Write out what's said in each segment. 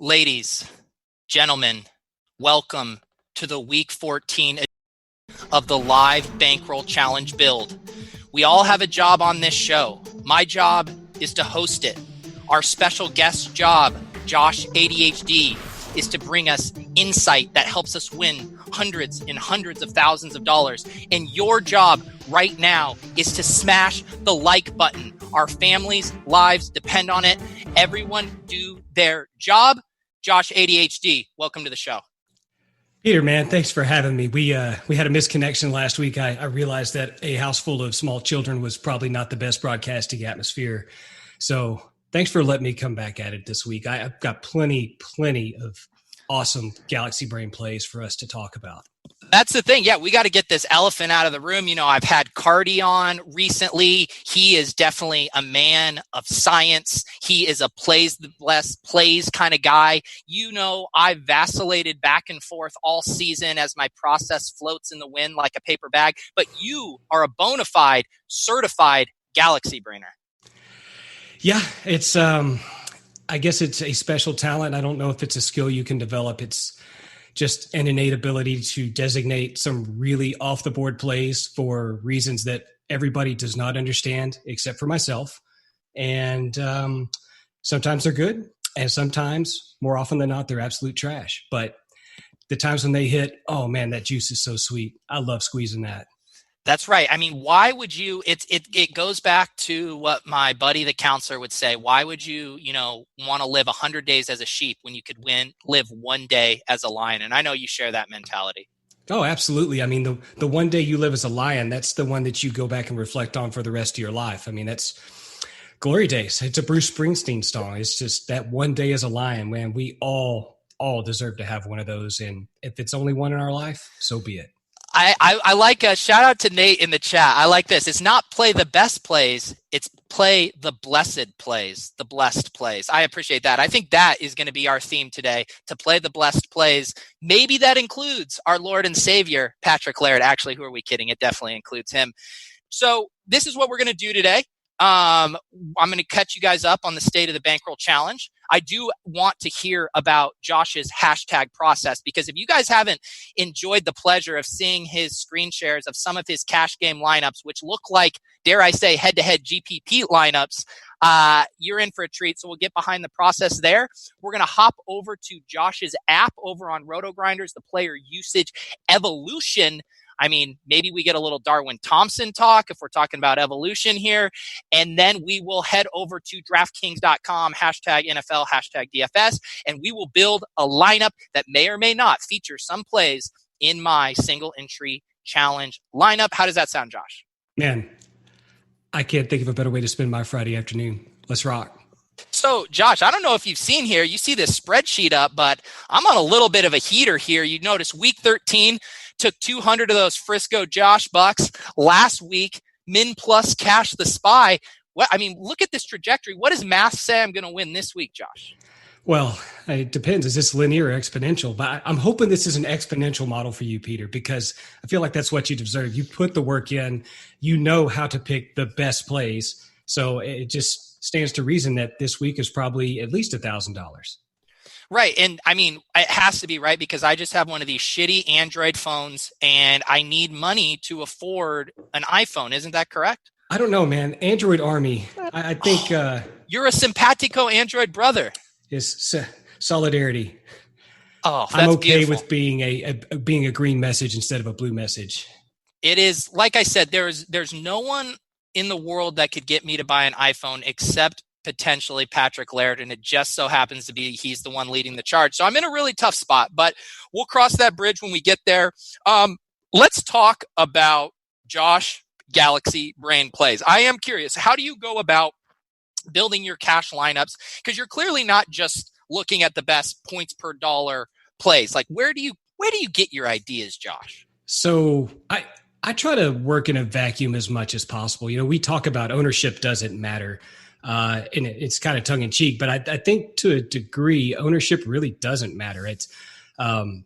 Ladies, gentlemen, welcome to the Week 14 of the live Bankroll Challenge build. We all have a job on this show. My job is to host it. Our special guest job, Josh ADHD, is to bring us insight that helps us win hundreds and hundreds of thousands of dollars. And your job right now is to smash the like button. Our families' lives depend on it. Everyone do their job. Josh ADHD, welcome to the show. Peter, man, thanks for having me. We had a misconnection last week. I realized that a house full of small children was probably not the best broadcasting atmosphere. So thanks for letting me come back at it this week. I've got plenty of awesome Galaxy Brain plays for us to talk about. That's the thing. Yeah, we got to get this elephant out of the room. You know, I've had Cardi on recently. He is definitely a man of science. He is a plays kind of guy. You know, I vacillated back and forth all season as my process floats in the wind like a paper bag. But you are a bona fide, certified Galaxy Brainer. Yeah, it's I guess it's a special talent. I don't know if it's a skill you can develop. It's just an innate ability to designate some really off-the-board plays for reasons that everybody does not understand except for myself. And sometimes they're good, and sometimes, more often than not, they're absolute trash. But the times when they hit, oh, man, that juice is so sweet. I love squeezing that. That's right. I mean, why would you, it goes back to what my buddy, the counselor, would say. Why would you, want to live 100 days as a sheep when you could live one day as a lion? And I know you share that mentality. Oh, absolutely. I mean, the one day you live as a lion, that's the one that you go back and reflect on for the rest of your life. I mean, that's glory days. It's a Bruce Springsteen song. It's just that one day as a lion, man, we all deserve to have one of those. And if it's only one in our life, so be it. I like a shout out to Nate in the chat. I like this. It's not play the best plays. It's play the blessed plays, the blessed plays. I appreciate that. I think that is going to be our theme today, to play the blessed plays. Maybe that includes our Lord and Savior, Patrick Laird. Actually, who are we kidding? It definitely includes him. So this is what we're going to do today. I'm going to catch you guys up on the state of the Bankroll Challenge. I do want to hear about Josh's hashtag process, because if you guys haven't enjoyed the pleasure of seeing his screen shares of some of his cash game lineups, which look like, dare I say, head-to-head GPP lineups, you're in for a treat. So we'll get behind the process there. We're going to hop over to Josh's app over on RotoGrinders, the player usage evolution. I mean, maybe we get a little Darwin Thompson talk if we're talking about evolution here. And then we will head over to DraftKings.com, hashtag NFL, hashtag DFS, and we will build a lineup that may or may not feature some plays in my single entry challenge lineup. How does that sound, Josh? Man, I can't think of a better way to spend my Friday afternoon. Let's rock. So, Josh, I don't know if you've seen here, you see this spreadsheet up, but I'm on a little bit of a heater here. You notice week 13 took 200 of those Frisco Josh bucks. Last week, Min Plus Cash the Spy. Look at this trajectory. What does math say I'm going to win this week, Josh? Well, it depends. Is this linear or exponential? But I'm hoping this is an exponential model for you, Peter, because I feel like that's what you deserve. You put the work in. You know how to pick the best plays. So it just stands to reason that this week is probably at least $1,000. Right. And I mean, it has to be, right? Because I just have one of these shitty Android phones and I need money to afford an iPhone. Isn't that correct? I don't know, man. Android Army. I think you're a simpatico Android brother. Is solidarity. Oh, that's I'm okay beautiful. with being a green message instead of a blue message. It is, like I said, there's no one in the world that could get me to buy an iPhone except potentially Patrick Laird, and it just so happens to be he's the one leading the charge. So I'm in a really tough spot, but we'll cross that bridge when we get there. Let's talk about Josh Galaxy Brain plays. I am curious, how do you go about building your cash lineups? Because you're clearly not just looking at the best points per dollar plays. Like, where do you get your ideas, Josh? So I try to work in a vacuum as much as possible. You know, we talk about ownership doesn't matter. And it's kind of tongue in cheek, but I think to a degree, ownership really doesn't matter. It's, I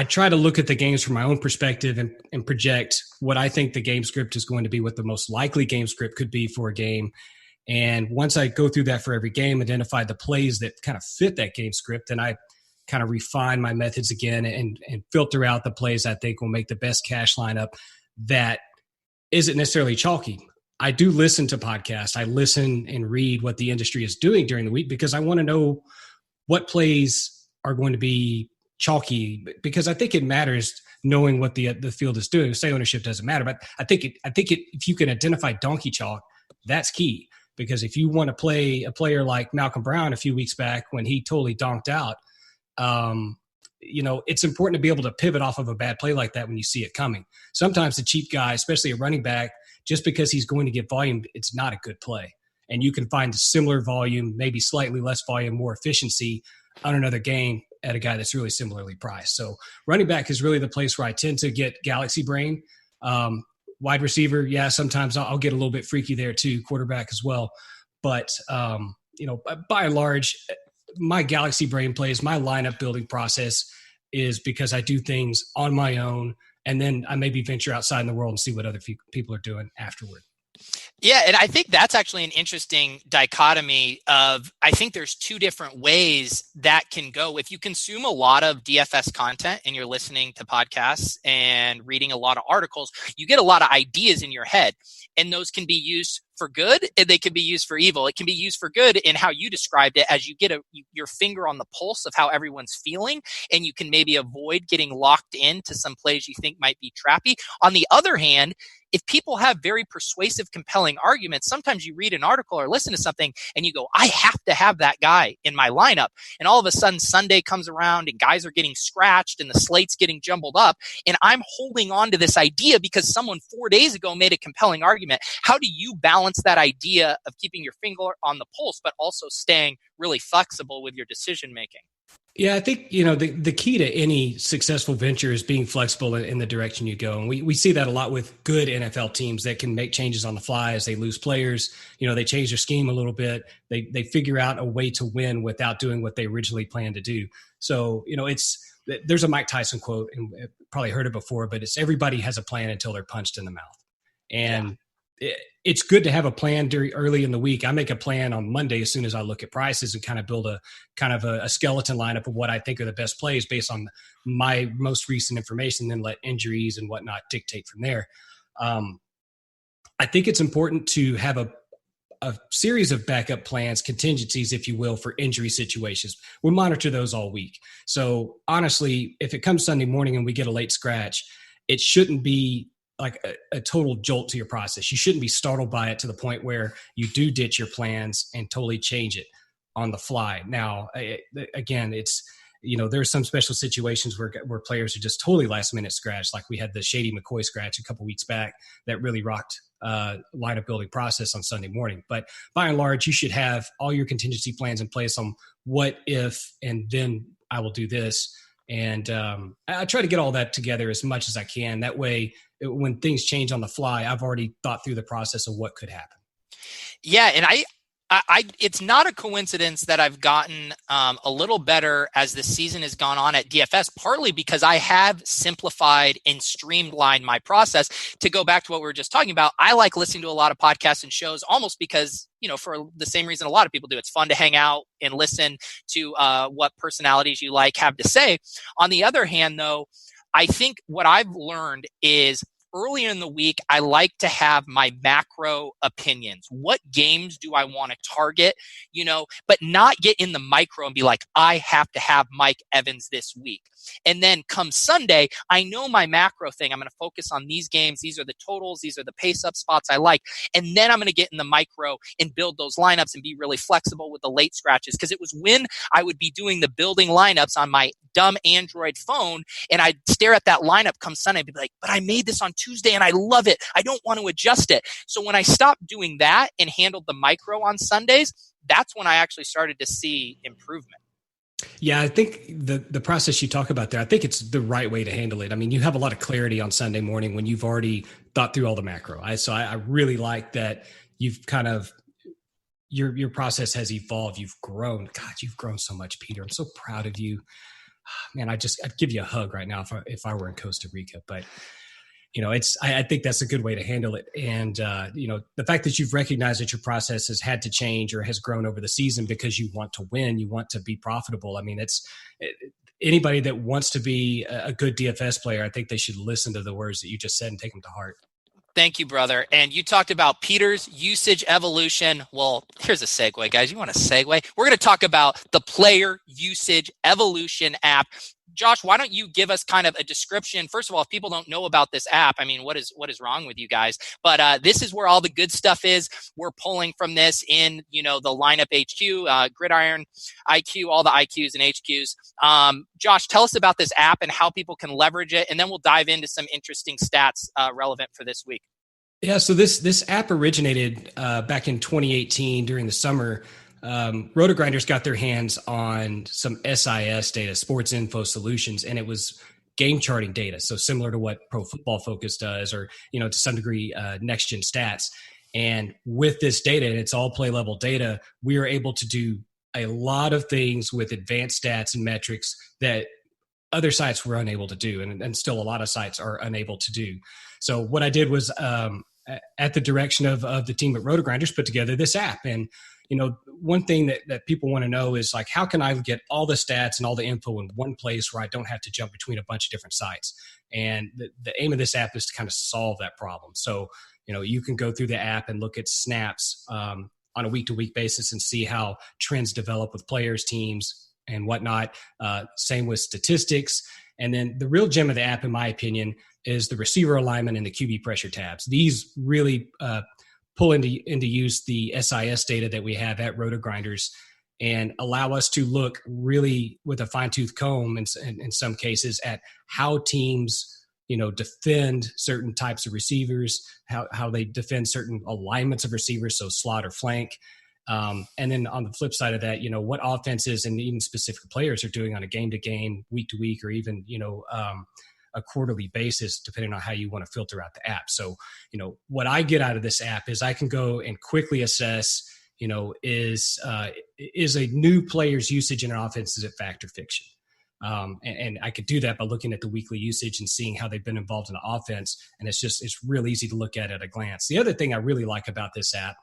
try to look at the games from my own perspective and project what I think the game script is going to be, what the most likely game script could be for a game. And once I go through that for every game, identify the plays that kind of fit that game script, and I kind of refine my methods again and filter out the plays I think will make the best cash lineup that isn't necessarily chalky. I do listen to podcasts. I listen and read what the industry is doing during the week because I want to know what plays are going to be chalky, because I think it matters knowing what the field is doing. Say ownership doesn't matter, but I think if you can identify donkey chalk, that's key. Because if you want to play a player like Malcolm Brown a few weeks back when he totally donked out, it's important to be able to pivot off of a bad play like that when you see it coming. Sometimes the cheap guy, especially a running back, just because he's going to get volume, it's not a good play. And you can find a similar volume, maybe slightly less volume, more efficiency on another game at a guy that's really similarly priced. So running back is really the place where I tend to get galaxy brain. Wide receiver, yeah, sometimes I'll get a little bit freaky there too, quarterback as well. But, by and large, my galaxy brain plays, my lineup building process is because I do things on my own, and then I maybe venture outside in the world and see what other people are doing afterward. Yeah, and I think that's actually an interesting dichotomy of, I think there's two different ways that can go. If you consume a lot of DFS content and you're listening to podcasts and reading a lot of articles, you get a lot of ideas in your head, and those can be used for good and they can be used for evil. It can be used for good in how you described it, as you get your finger on the pulse of how everyone's feeling, and you can maybe avoid getting locked into some plays you think might be trappy. On the other hand, if people have very persuasive, compelling arguments, sometimes you read an article or listen to something and you go, I have to have that guy in my lineup. And all of a sudden Sunday comes around and guys are getting scratched and the slate's getting jumbled up. And I'm holding on to this idea because someone 4 days ago made a compelling argument. How do you balance that idea of keeping your finger on the pulse, but also staying really flexible with your decision making? Yeah, I think, the key to any successful venture is being flexible in the direction you go. And we see that a lot with good NFL teams that can make changes on the fly as they lose players. They change their scheme a little bit. They figure out a way to win without doing what they originally planned to do. So, there's a Mike Tyson quote, and you've probably heard it before, but it's everybody has a plan until they're punched in the mouth. And it's good to have a plan early in the week. I make a plan on Monday as soon as I look at prices and kind of build a skeleton lineup of what I think are the best plays based on my most recent information, then let injuries and whatnot dictate from there. I think it's important to have a series of backup plans, contingencies, if you will, for injury situations. We'll monitor those all week. So honestly, if it comes Sunday morning and we get a late scratch, it shouldn't be like a total jolt to your process. You shouldn't be startled by it to the point where you do ditch your plans and totally change it on the fly. Now, again, it's, there's some special situations where players are just totally last minute scratch. Like we had the Shady McCoy scratch a couple weeks back that really rocked lineup building process on Sunday morning. But by and large, you should have all your contingency plans in place on what if, and then I will do this. And I try to get all that together as much as I can. That way, when things change on the fly, I've already thought through the process of what could happen. Yeah, and I it's not a coincidence that I've gotten a little better as the season has gone on at DFS, partly because I have simplified and streamlined my process. To go back to what we were just talking about, I like listening to a lot of podcasts and shows almost because, for the same reason a lot of people do. It's fun to hang out and listen to what personalities you have to say. On the other hand, though, I think what I've learned is early in the week, I like to have my macro opinions. What games do I want to target, but not get in the micro and be like, I have to have Mike Evans this week. And then come Sunday, I know my macro thing. I'm going to focus on these games. These are the totals. These are the pace up spots I like. And then I'm going to get in the micro and build those lineups and be really flexible with the late scratches. Because it was when I would be doing the building lineups on my dumb Android phone, and I'd stare at that lineup come Sunday and be like, but I made this on Tuesday and I love it. I don't want to adjust it. So when I stopped doing that and handled the micro on Sundays, that's when I actually started to see improvement. Yeah, I think the process you talk about there, I think it's the right way to handle it. I mean, you have a lot of clarity on Sunday morning when you've already thought through all the macro. So I really like that you've kind of, your process has evolved. You've grown. God, you've grown so much, Peter. I'm so proud of you. Man, I'd give you a hug right now if I were in Costa Rica. But I think that's a good way to handle it. And, the fact that you've recognized that your process has had to change or has grown over the season because you want to win, you want to be profitable. I mean, anybody that wants to be a good DFS player, I think they should listen to the words that you just said and take them to heart. Thank you, brother. And you talked about Peter's usage evolution. Well, here's a segue, guys. You want a segue? We're going to talk about the player usage evolution app. Josh, why don't you give us kind of a description? First of all, if people don't know about this app, I mean, what is wrong with you guys? But this is where all the good stuff is. We're pulling from this in, the lineup HQ, Gridiron IQ, all the IQs and HQs. Josh, tell us about this app and how people can leverage it, and then we'll dive into some interesting stats relevant for this week. Yeah, so this app originated back in 2018 during the summer. RotoGrinders got their hands on some SIS data, Sports Info Solutions, and it was game charting data. So similar to what Pro Football Focus does, or, to some degree, Next Gen Stats. And with this data, and it's all play level data, we are able to do a lot of things with advanced stats and metrics that other sites were unable to do. And still a lot of sites are unable to do. So what I did was, at the direction of the team at RotoGrinders, put together this app. And one thing that people want to know is, like, how can I get all the stats and all the info in one place where I don't have to jump between a bunch of different sites? And the aim of this app is to kind of solve that problem. So, you can go through the app and look at snaps on a week-to-week basis and see how trends develop with players, teams, and whatnot. Same with statistics. And then the real gem of the app, in my opinion, is the receiver alignment and the QB pressure tabs. These really pull into use the SIS data that we have at RotoGrinders and allow us to look really with a fine-tooth comb in some cases at how teams, defend certain types of receivers, how they defend certain alignments of receivers, so slot or flank. And then on the flip side of that, what offenses and even specific players are doing on a game-to-game, week-to-week, or even, a quarterly basis, depending on how you want to filter out the app. So, what I get out of this app is I can go and quickly assess, is a new player's usage in an offense, is it fact or fiction? And I could do that by looking at the weekly usage and seeing how they've been involved in the offense. And it's real easy to look at a glance. The other thing I really like about this app,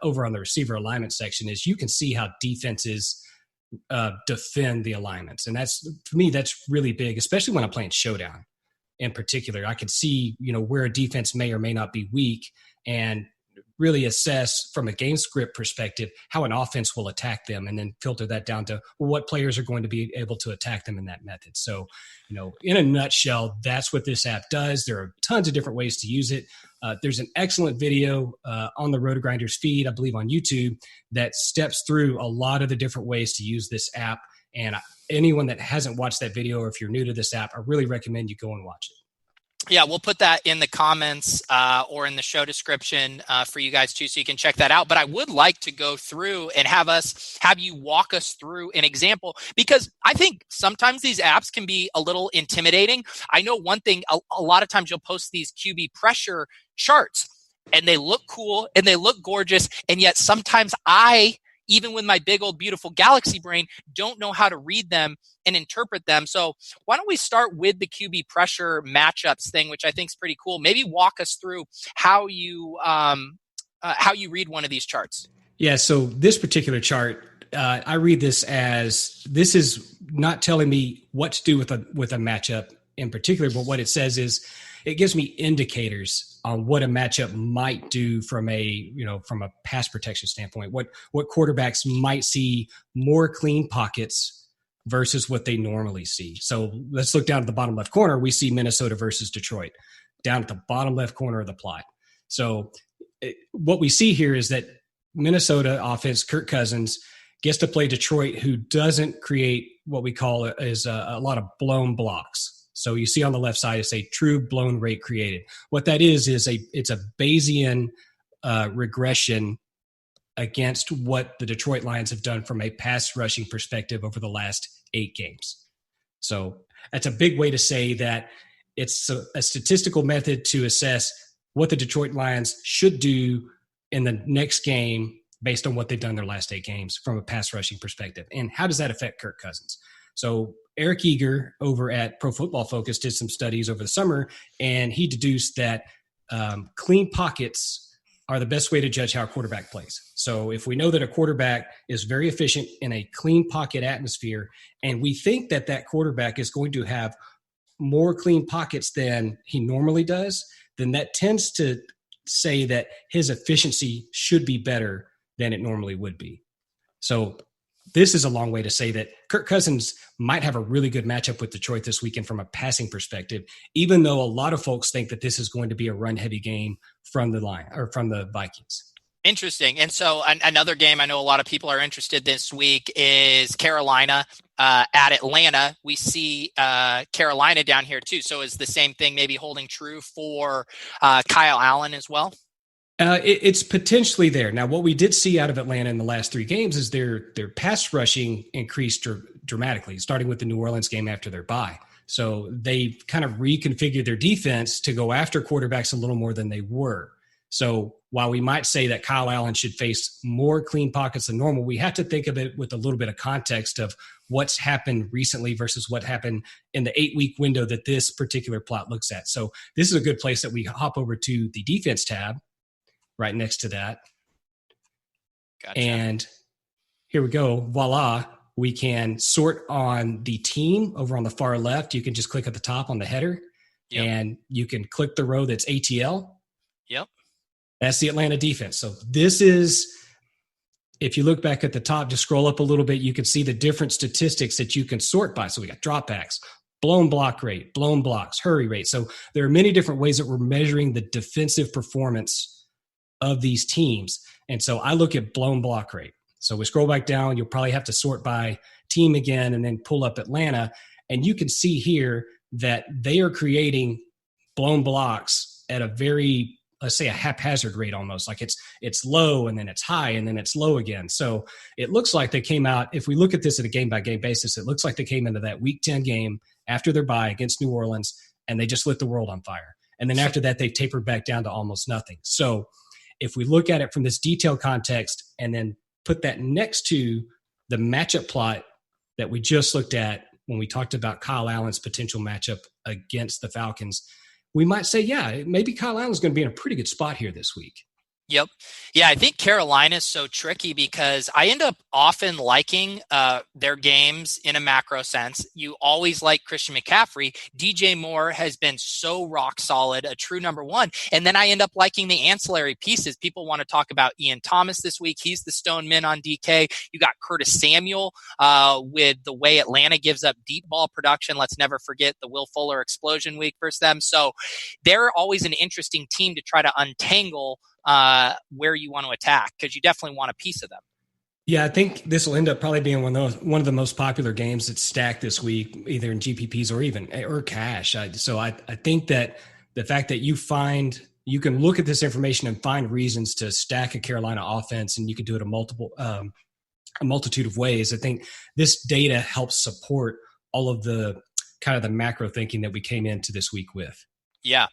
over on the receiver alignment section, is you can see how defenses defend the alignments. And for me, that's really big, especially when I'm playing Showdown in particular. I can see, where a defense may or may not be weak and really assess from a game script perspective how an offense will attack them, and then filter that down to what players are going to be able to attack them in that method. So, in a nutshell, that's what this app does. There are tons of different ways to use it. There's an excellent video on the RotoGrinders feed, I believe on YouTube, that steps through a lot of the different ways to use this app. And anyone that hasn't watched that video, or if you're new to this app, I really recommend you go and watch it. Yeah, we'll put that in the comments or in the show description for you guys too, so you can check that out. But I would like to go through and have you walk us through an example, because I think sometimes these apps can be a little intimidating. I know one thing, a lot of times you'll post these QB pressure charts and they look cool and they look gorgeous. And yet sometimes even with my big old beautiful galaxy brain, don't know how to read them and interpret them. So why don't we start with the QB pressure matchups thing, which I think is pretty cool. Maybe walk us through how you read one of these charts. Yeah. So this particular chart, I read this as, this is not telling me what to do with a matchup in particular, but what it says is it gives me indicators on what a matchup might do from a pass protection standpoint, what quarterbacks might see more clean pockets versus what they normally see. So let's look down at the bottom left corner. We see Minnesota versus Detroit down at the bottom left corner of the plot. So what we see here is that Minnesota offense, Kirk Cousins, gets to play Detroit, who doesn't create what we call is a lot of blown blocks. So you see on the left side, it's a true blown rate created. What that is it's a Bayesian regression against what the Detroit Lions have done from a pass rushing perspective over the last 8 games. So that's a big way to say that it's a statistical method to assess what the Detroit Lions should do in the next game based on what they've done their last 8 games from a pass rushing perspective. And how does that affect Kirk Cousins? So Eric Eager over at Pro Football Focus did some studies over the summer, and he deduced that clean pockets are the best way to judge how a quarterback plays. So if we know that a quarterback is very efficient in a clean pocket atmosphere, and we think that that quarterback is going to have more clean pockets than he normally does, then that tends to say that his efficiency should be better than it normally would be. So this is a long way to say that Kirk Cousins might have a really good matchup with Detroit this weekend from a passing perspective, even though a lot of folks think that this is going to be a run-heavy game from the line or from the Vikings. Interesting. And so another game I know a lot of people are interested this week is Carolina at Atlanta. We see Carolina down here too. So is the same thing maybe holding true for Kyle Allen as well? It's potentially there. Now, what we did see out of Atlanta in the last 3 games is their pass rushing increased dramatically, starting with the New Orleans game after their bye. So they kind of reconfigured their defense to go after quarterbacks a little more than they were. So while we might say that Kyle Allen should face more clean pockets than normal, we have to think of it with a little bit of context of what's happened recently versus what happened in the 8-week window that this particular plot looks at. So this is a good place that we hop over to the defense tab right next to that. Gotcha. And here we go. Voila. We can sort on the team over on the far left. You can just click at the top on the header. Yep. And you can click the row that's ATL. Yep. That's the Atlanta defense. So this is, if you look back at the top, just scroll up a little bit, you can see the different statistics that you can sort by. So we got dropbacks, blown block rate, blown blocks, hurry rate. So there are many different ways that we're measuring the defensive performance of these teams. And so I look at blown block rate. So we scroll back down, you'll probably have to sort by team again and then pull up Atlanta. And you can see here that they are creating blown blocks at a very, let's say, a haphazard rate almost. Like it's low and then it's high and then it's low again. So it looks like they came out, if we look at this at a game-by-game basis, it looks like they came into that Week 10 game after their bye against New Orleans and they just lit the world on fire. And then after that, they tapered back down to almost nothing. So if we look at it from this detailed context and then put that next to the matchup plot that we just looked at when we talked about Kyle Allen's potential matchup against the Falcons, we might say, yeah, maybe Kyle Allen's going to be in a pretty good spot here this week. Yep. Yeah, I think Carolina is so tricky because I end up often liking their games in a macro sense. You always like Christian McCaffrey. DJ Moore has been so rock solid, a true number one. And then I end up liking the ancillary pieces. People want to talk about Ian Thomas this week. He's the stone min on DK. You got Curtis Samuel with the way Atlanta gives up deep ball production. Let's never forget the Will Fuller explosion week versus them. So they're always an interesting team to try to untangle where you want to attack, because you definitely want a piece of them. Yeah, I think this will end up probably being one of the most popular games that's stacked this week, either in GPPs or cash. So I think that the fact that you can look at this information and find reasons to stack a Carolina offense, and you can do it a multitude of ways. I think this data helps support all of the kind of the macro thinking that we came into this week with. Yeah.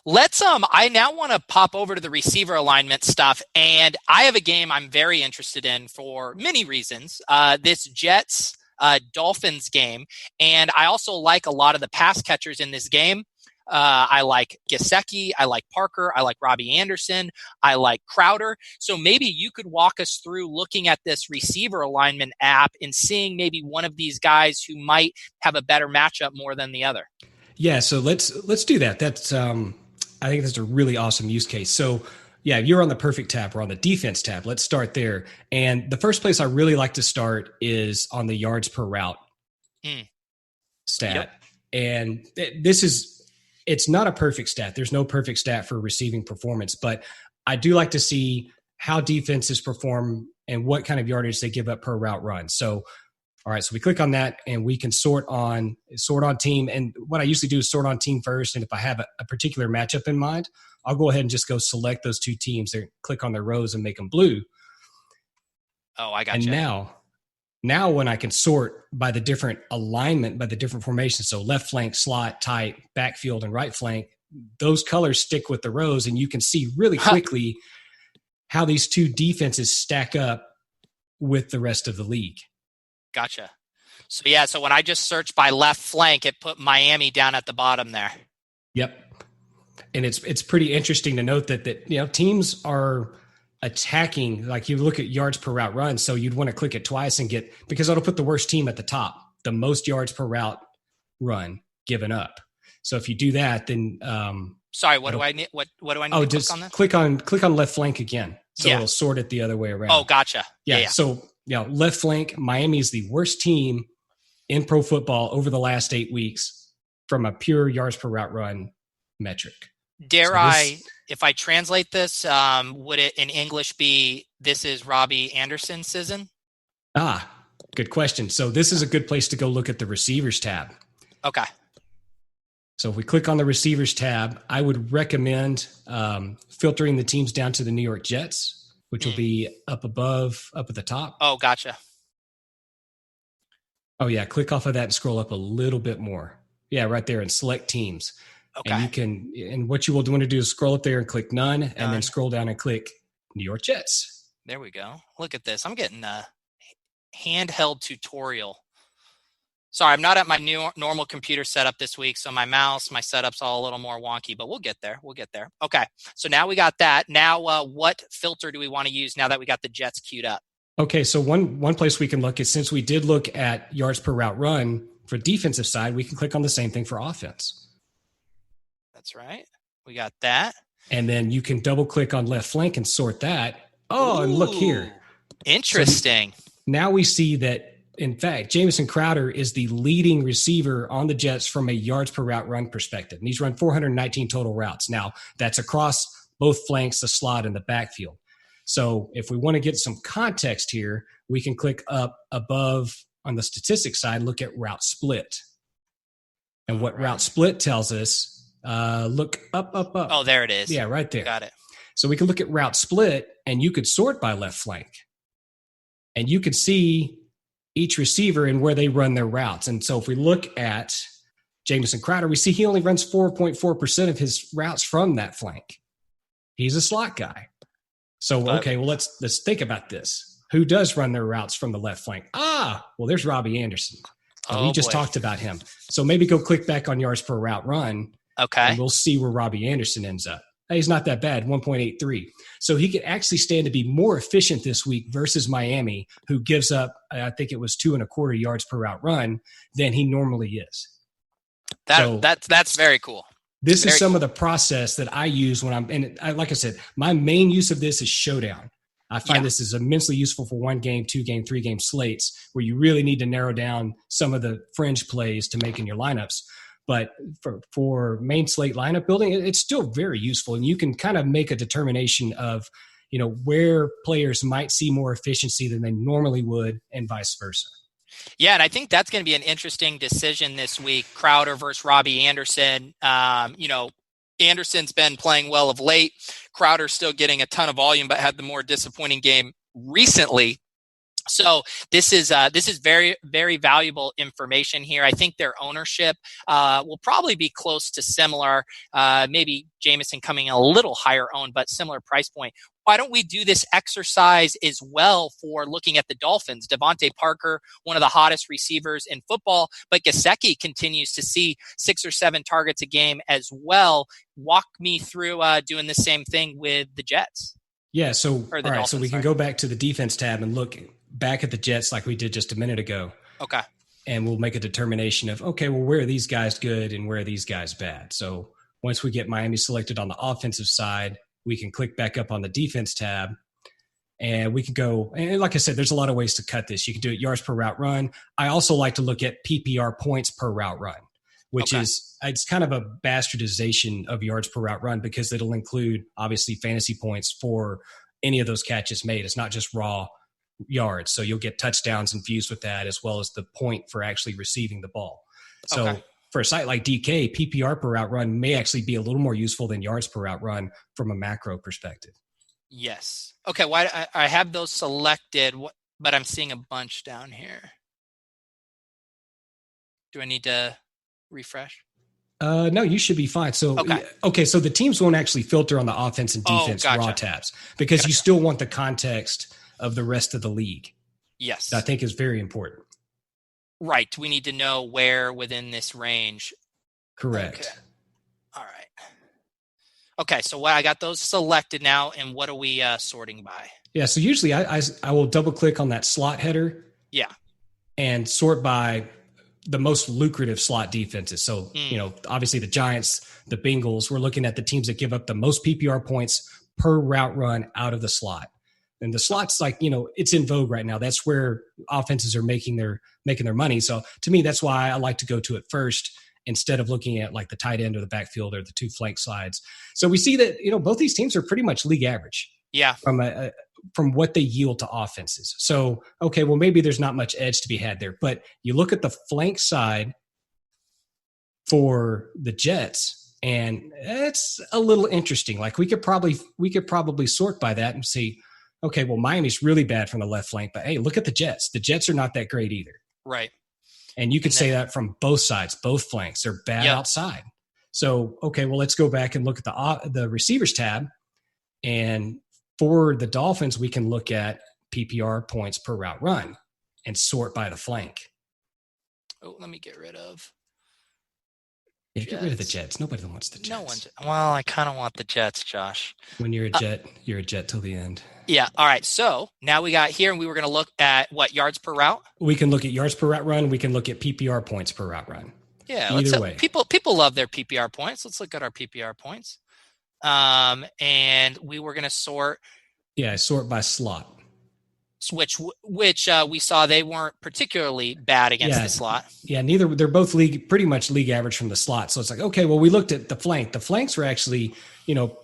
Let's I now want to pop over to the receiver alignment stuff, and I have a game I'm very interested in for many reasons. This Jets Dolphins game, and I also like a lot of the pass catchers in this game. I like Gesicki, I like Parker, I like Robbie Anderson, I like Crowder. So maybe you could walk us through looking at this receiver alignment app and seeing maybe one of these guys who might have a better matchup more than the other. Yeah, so let's do that. That's I think that's a really awesome use case. So yeah, you're on the perfect tab. We're on the defense tab. Let's start there. And the first place I really like to start is on the yards per route stat. Yep. And it's not a perfect stat. There's no perfect stat for receiving performance, but I do like to see how defenses perform and what kind of yardage they give up per route run. So all right, so we click on that and we can sort on team. And what I usually do is sort on team first. And if I have a particular matchup in mind, I'll go ahead and just go select those two teams and click on their rows and make them blue. Oh, I got you. And now when I can sort by the different alignment, by the different formations, so left flank, slot, tight, backfield, and right flank, those colors stick with the rows. And you can see really quickly how these two defenses stack up with the rest of the league. Gotcha. So when I just searched by left flank, it put Miami down at the bottom there. Yep. And it's pretty interesting to note that teams are attacking, like you look at yards per route run. So you'd want to click it twice and because it'll put the worst team at the top, the most yards per route run given up. So if you do that, then sorry, what do I need? What do I need to just click on that? Click on left flank again. So it'll sort it the other way around. Oh, gotcha. Yeah. So left flank, Miami is the worst team in pro football over the last 8 weeks from a pure yards per route run metric. If I translate this, would it in English be, this is Robbie Anderson's season? Good question. So this is a good place to go look at the receivers tab. Okay. So if we click on the receivers tab, I would recommend filtering the teams down to the New York Jets, which will be up at the top. Oh, gotcha. Oh yeah. Click off of that and scroll up a little bit more. Yeah. Right there, and select teams. Okay. And what you will want to do is scroll up there and click none, and then scroll down and click New York Jets. There we go. Look at this. I'm getting a handheld tutorial. Sorry, I'm not at my new normal computer setup this week, so my setup's all a little more wonky, but we'll get there. Okay, so now we got that. Now, what filter do we want to use now that we got the Jets queued up? Okay, so one place we can look is, since we did look at yards per route run for defensive side, we can click on the same thing for offense. That's right. We got that. And then you can double click on left flank and sort that. Oh, and look here. Interesting. So now we see that, in fact, Jamison Crowder is the leading receiver on the Jets from a yards per route run perspective. And he's run 419 total routes. Now, that's across both flanks, the slot, and the backfield. So if we want to get some context here, we can click up above on the statistics side, look at route split. And what route split tells us, look up. Oh, there it is. Yeah, right there. Got it. So we can look at route split, and you could sort by left flank. And you could see each receiver and where they run their routes. And so if we look at Jamison Crowder, we see he only runs 4.4% of his routes from that flank. He's a slot guy. So, okay, well, let's think about this. Who does run their routes from the left flank? Well, there's Robbie Anderson. We just talked about him. So maybe go click back on yards per route run. Okay. And we'll see where Robbie Anderson ends up. Hey, he's not that bad, 1.83. So he could actually stand to be more efficient this week versus Miami, who gives up, I think it was 2.25 yards per route run, than he normally is. That's very cool. This is some of the process that I use when like I said, my main use of this is Showdown. I find this is immensely useful for 1 game, 2 game, 3 game slates where you really need to narrow down some of the fringe plays to make in your lineups. But for main slate lineup building, it's still very useful. And you can kind of make a determination of, where players might see more efficiency than they normally would, and vice versa. Yeah, and I think that's going to be an interesting decision this week, Crowder versus Robbie Anderson. Anderson's been playing well of late. Crowder's still getting a ton of volume, but had the more disappointing game recently. So this is very, very valuable information here. I think their ownership will probably be close to similar, maybe Jamison coming in a little higher owned, but similar price point. Why don't we do this exercise as well for looking at the Dolphins? Devontae Parker, one of the hottest receivers in football, but Gesicki continues to see 6 or 7 targets a game as well. Walk me through doing the same thing with the Jets. Yeah, so Dolphins, so we can go back to the defense tab and look back at the Jets like we did just a minute ago. Okay. And we'll make a determination of, okay, well, where are these guys good and where are these guys bad? So once we get Miami selected on the offensive side, we can click back up on the defense tab and we can go. And like I said, there's a lot of ways to cut this. You can do it yards per route run. I also like to look at PPR points per route run, which it's kind of a bastardization of yards per route run because it'll include obviously fantasy points for any of those catches made. It's not just raw yards. So you'll get touchdowns infused with that as well as the point for actually receiving the ball. So for a site like DK, PPR per route run may actually be a little more useful than yards per route run from a macro perspective. Yes. Okay. Why I have those selected, but I'm seeing a bunch down here. Do I need to refresh? No, you should be fine. So, so the teams won't actually filter on the offense and defense raw tabs because you still want the context of the rest of the league. Yes. That I think is very important. Right. We need to know where within this range. Correct. Okay. All right. Okay, so I got those selected now, and what are we sorting by? Yeah, so usually I will double click on that slot header. Yeah. And sort by the most lucrative slot defenses. So, obviously the Giants, the Bengals, we're looking at the teams that give up the most PPR points per route run out of the slot. And the slot's like, it's in vogue right now. That's where offenses are making their money. So to me, that's why I like to go to it first instead of looking at like the tight end or the backfield or the two flank sides. So we see that, both these teams are pretty much league average. Yeah. From what they yield to offenses. So, okay, well, maybe there's not much edge to be had there, but you look at the flank side for the Jets, and it's a little interesting. Like we could probably sort by that and see, okay, well, Miami's really bad from the left flank, but hey, look at the Jets. The Jets are not that great either. Right. And you could say that from both sides, both flanks. They're bad outside. So, okay, well, let's go back and look at the receivers tab. And for the Dolphins, we can look at PPR points per route run and sort by the flank. Oh, let me get rid of. Yeah, get rid of the Jets. Nobody wants the Jets. No one. Well, I kind of want the Jets, Josh. When you're a Jet till the end. Yeah. All right. So now we got here, and we were going to look at what yards per route. We can look at yards per route run. We can look at PPR points per route run. Yeah. Either way. People love their PPR points. Let's look at our PPR points. And we were going to sort. Yeah, sort by slot. Which we saw they weren't particularly bad against the slot. Yeah, neither. They're both pretty much league average from the slot. So it's like, okay, well, we looked at the flank. The flanks are actually,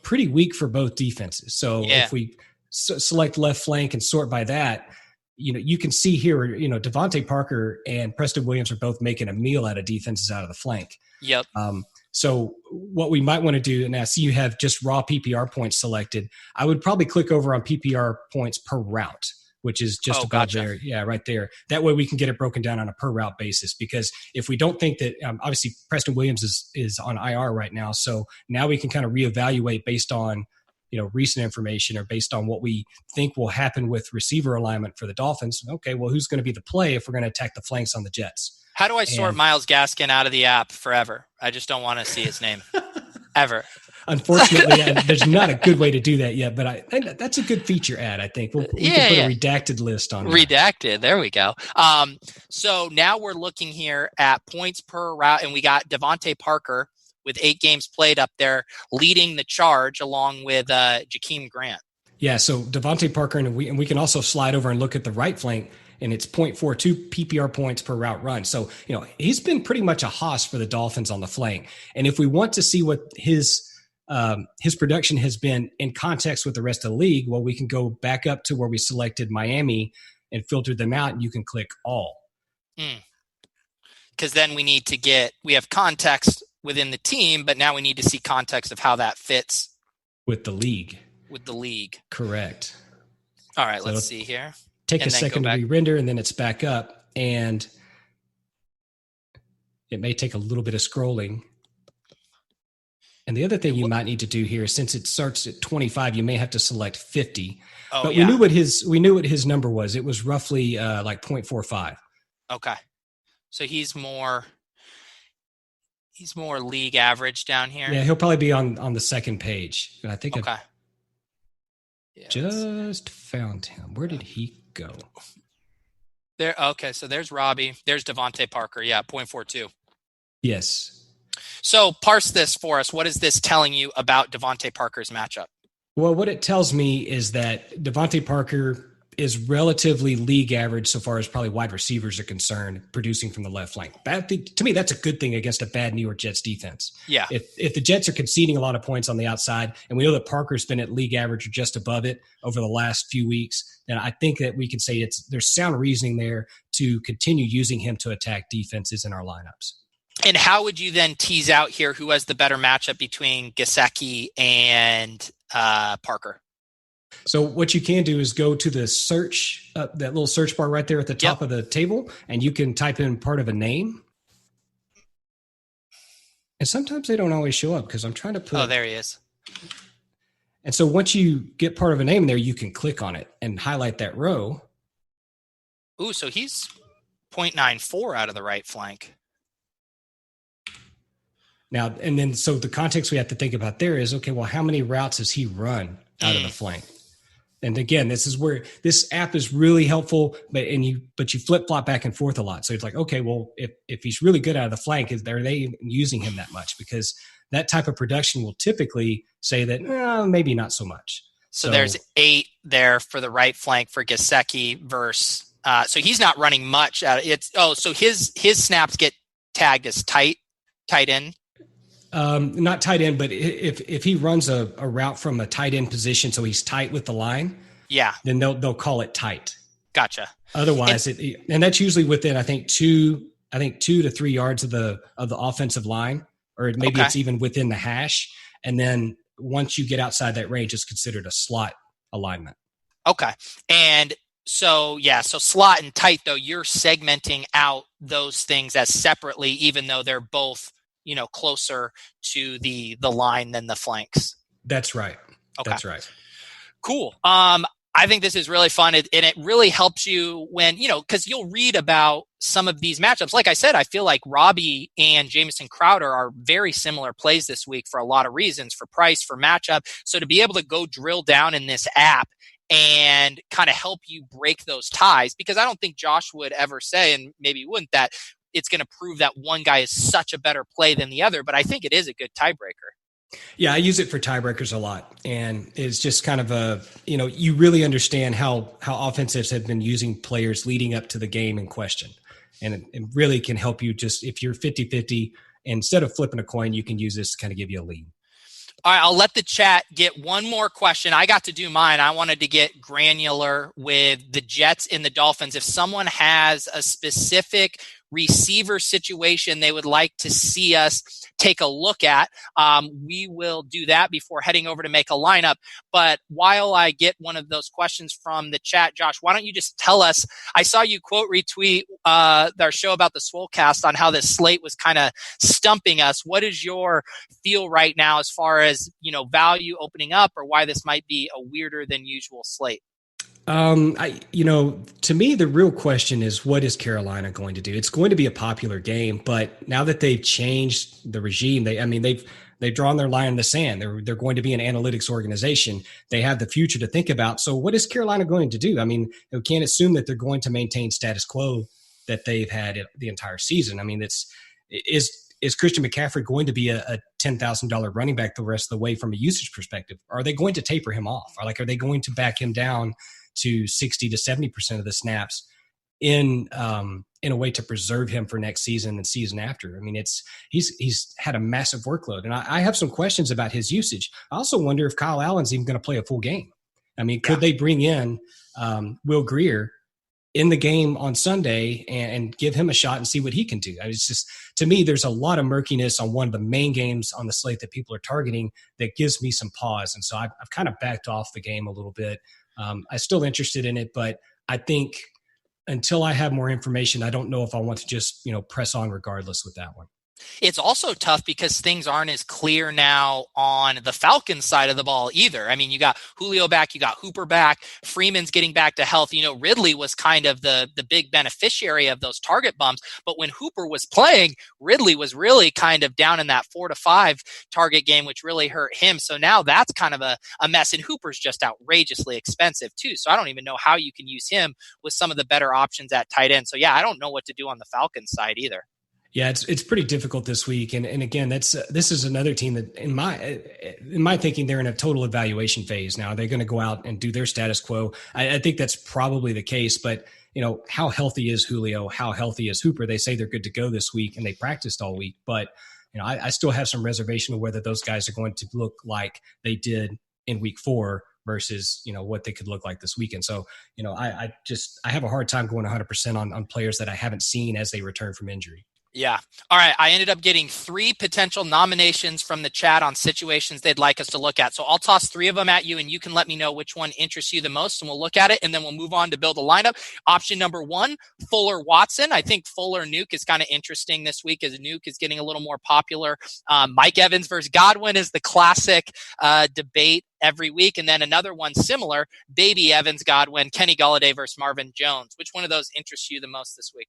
pretty weak for both defenses. So if we select left flank and sort by that, you can see here, Devontae Parker and Preston Williams are both making a meal out of defenses out of the flank. Yep. So what we might want to do, and I see you have just raw PPR points selected. I would probably click over on PPR points per route, which is just above there. Yeah, right there. That way we can get it broken down on a per route basis, because if we don't think that, obviously Preston Williams is on IR right now. So now we can kind of reevaluate based on, recent information or based on what we think will happen with receiver alignment for the Dolphins. Okay, well, who's going to be the play if we're going to attack the flanks on the Jets? How do I sort Myles Gaskin out of the app forever? I just don't want to see his name ever. Unfortunately, there's not a good way to do that yet, but that's a good feature ad, I think. We can put a redacted list on there. Redacted. There we go. So now we're looking here at points per route, and we got Devontae Parker with 8 games played up there, leading the charge along with Jakeem Grant. Yeah, so Devontae Parker, and we can also slide over and look at the right flank, and it's 0.42 PPR points per route run. So, he's been pretty much a hoss for the Dolphins on the flank. And if we want to see what his production has been in context with the rest of the league, well, we can go back up to where we selected Miami and filtered them out, and you can click all. Because then we have context within the team, but now we need to see context of how that fits with the league. Correct. All right, so let's see here. Take a second to re-render, and then it's back up, and it may take a little bit of scrolling. And the other thing you might need to do here, since it starts at 25, you may have to select 50. But we knew what his number was. It was roughly like 0.45. Okay. So he's more league average down here. Yeah, he'll probably be on the second page. I think okay. Just found him. Where did he go? There. Okay, so there's Robbie. There's Devontae Parker. Yeah, 0.42. Yes. So parse this for us. What is this telling you about Devontae Parker's matchup? Well, what it tells me is that Devontae Parker is relatively league average so far as probably wide receivers are concerned, producing from the left flank. To me, that's a good thing against a bad New York Jets defense. Yeah. If the Jets are conceding a lot of points on the outside, and we know that Parker's been at league average or just above it over the last few weeks, then I think that we can say there's sound reasoning there to continue using him to attack defenses in our lineups. And how would you then tease out here who has the better matchup between Gesicki and Parker? So what you can do is go to the search, that little search bar right there at the top of the table, and you can type in part of a name. And sometimes they don't always show up because I'm trying to put... Oh, there he is. And so once you get part of a name there, you can click on it and highlight that row. Ooh, so he's 0.94 out of the right flank. Now, and then so the context we have to think about there is, okay, well, how many routes has he run out of the flank? And again, this is where this app is really helpful, but you flip flop back and forth a lot. So it's like, okay, well, if he's really good out of the flank, are they even using him that much? Because that type of production will typically say that maybe not so much. So there's 8 there for the right flank for Gesicki versus. So he's not running much. So his snaps get tagged as tight end. Not tight end, but if he runs a route from a tight end position, so he's tight with the line, then they'll call it tight. Gotcha. Otherwise, and that's usually within I think 2 to 3 yards of the offensive line, or maybe it's even within the hash. And then once you get outside that range, it's considered a slot alignment. Okay, and so slot and tight though, you're segmenting out those things as separately, even though they're both closer to the line than the flanks. That's right. Okay. That's right. Cool. I think this is really fun, and it really helps you when, because you'll read about some of these matchups. Like I said, I feel like Robbie and Jamison Crowder are very similar plays this week for a lot of reasons, for price, for matchup. So to be able to go drill down in this app and kind of help you break those ties, because I don't think Josh would ever say, and maybe he wouldn't, that it's going to prove that one guy is such a better play than the other, but I think it is a good tiebreaker. Yeah, I use it for tiebreakers a lot, and it's just kind of you really understand how offensives have been using players leading up to the game in question, and it really can help you just if you're 50-50, instead of flipping a coin, you can use this to kind of give you a lead. All right, I'll let the chat get one more question. I got to do mine. I wanted to get granular with the Jets and the Dolphins. If someone has a specific receiver situation they would like to see us take a look at, we will do that before heading over to make a lineup. But while I get one of those questions from the chat, Josh, why don't you just tell us, I saw you quote retweet our show about the Swolecast on how this slate was kind of stumping us. What is your feel right now as far as, value opening up, or why this might be a weirder than usual slate? To me, the real question is, what is Carolina going to do? It's going to be a popular game, but now that they've changed the regime, they've drawn their line in the sand. They're going to be an analytics organization. They have the future to think about. So what is Carolina going to do? I mean, we can't assume that they're going to maintain status quo that they've had the entire season. I mean, is Christian McCaffrey going to be a $10,000 running back the rest of the way from a usage perspective? Are they going to taper him off? Are they going to back him down to 60 to 70% of the snaps in a way to preserve him for next season and season after? I mean, he's had a massive workload, and I have some questions about his usage. I also wonder if Kyle Allen's even going to play a full game. I mean, could they bring in Will Grier in the game on Sunday and give him a shot and see what he can do? It's just, to me, there's a lot of murkiness on one of the main games on the slate that people are targeting that gives me some pause. And so I've kind of backed off the game a little bit. I'm still interested in it, but I think until I have more information, I don't know if I want to just, press on regardless with that one. It's also tough because things aren't as clear now on the Falcons side of the ball either. I mean, you got Julio back, you got Hooper back, Freeman's getting back to health. Ridley was kind of the big beneficiary of those target bumps, but when Hooper was playing, Ridley was really kind of down in that 4 to 5 target game, which really hurt him. So now that's kind of a mess, and Hooper's just outrageously expensive too. So I don't even know how you can use him with some of the better options at tight end. So yeah, I don't know what to do on the Falcons side either. Yeah, it's pretty difficult this week, and again, this is another team that in my thinking, they're in a total evaluation phase now. They're going to go out and do their status quo. I think that's probably the case, but how healthy is Julio? How healthy is Hooper? They say they're good to go this week, and they practiced all week, but I still have some reservation of whether those guys are going to look like they did in week 4 versus what they could look like this weekend. So I have a hard time going 100% on players that I haven't seen as they return from injury. Yeah. All right. I ended up getting 3 potential nominations from the chat on situations they'd like us to look at. So I'll toss 3 of them at you, and you can let me know which one interests you the most, and we'll look at it, and then we'll move on to build a lineup. Option number 1, Fuller Watson. I think Fuller Nuke is kind of interesting this week as Nuke is getting a little more popular. Mike Evans versus Godwin is the classic debate every week. And then another one similar, Baby Evans, Godwin, Kenny Golladay versus Marvin Jones. Which one of those interests you the most this week?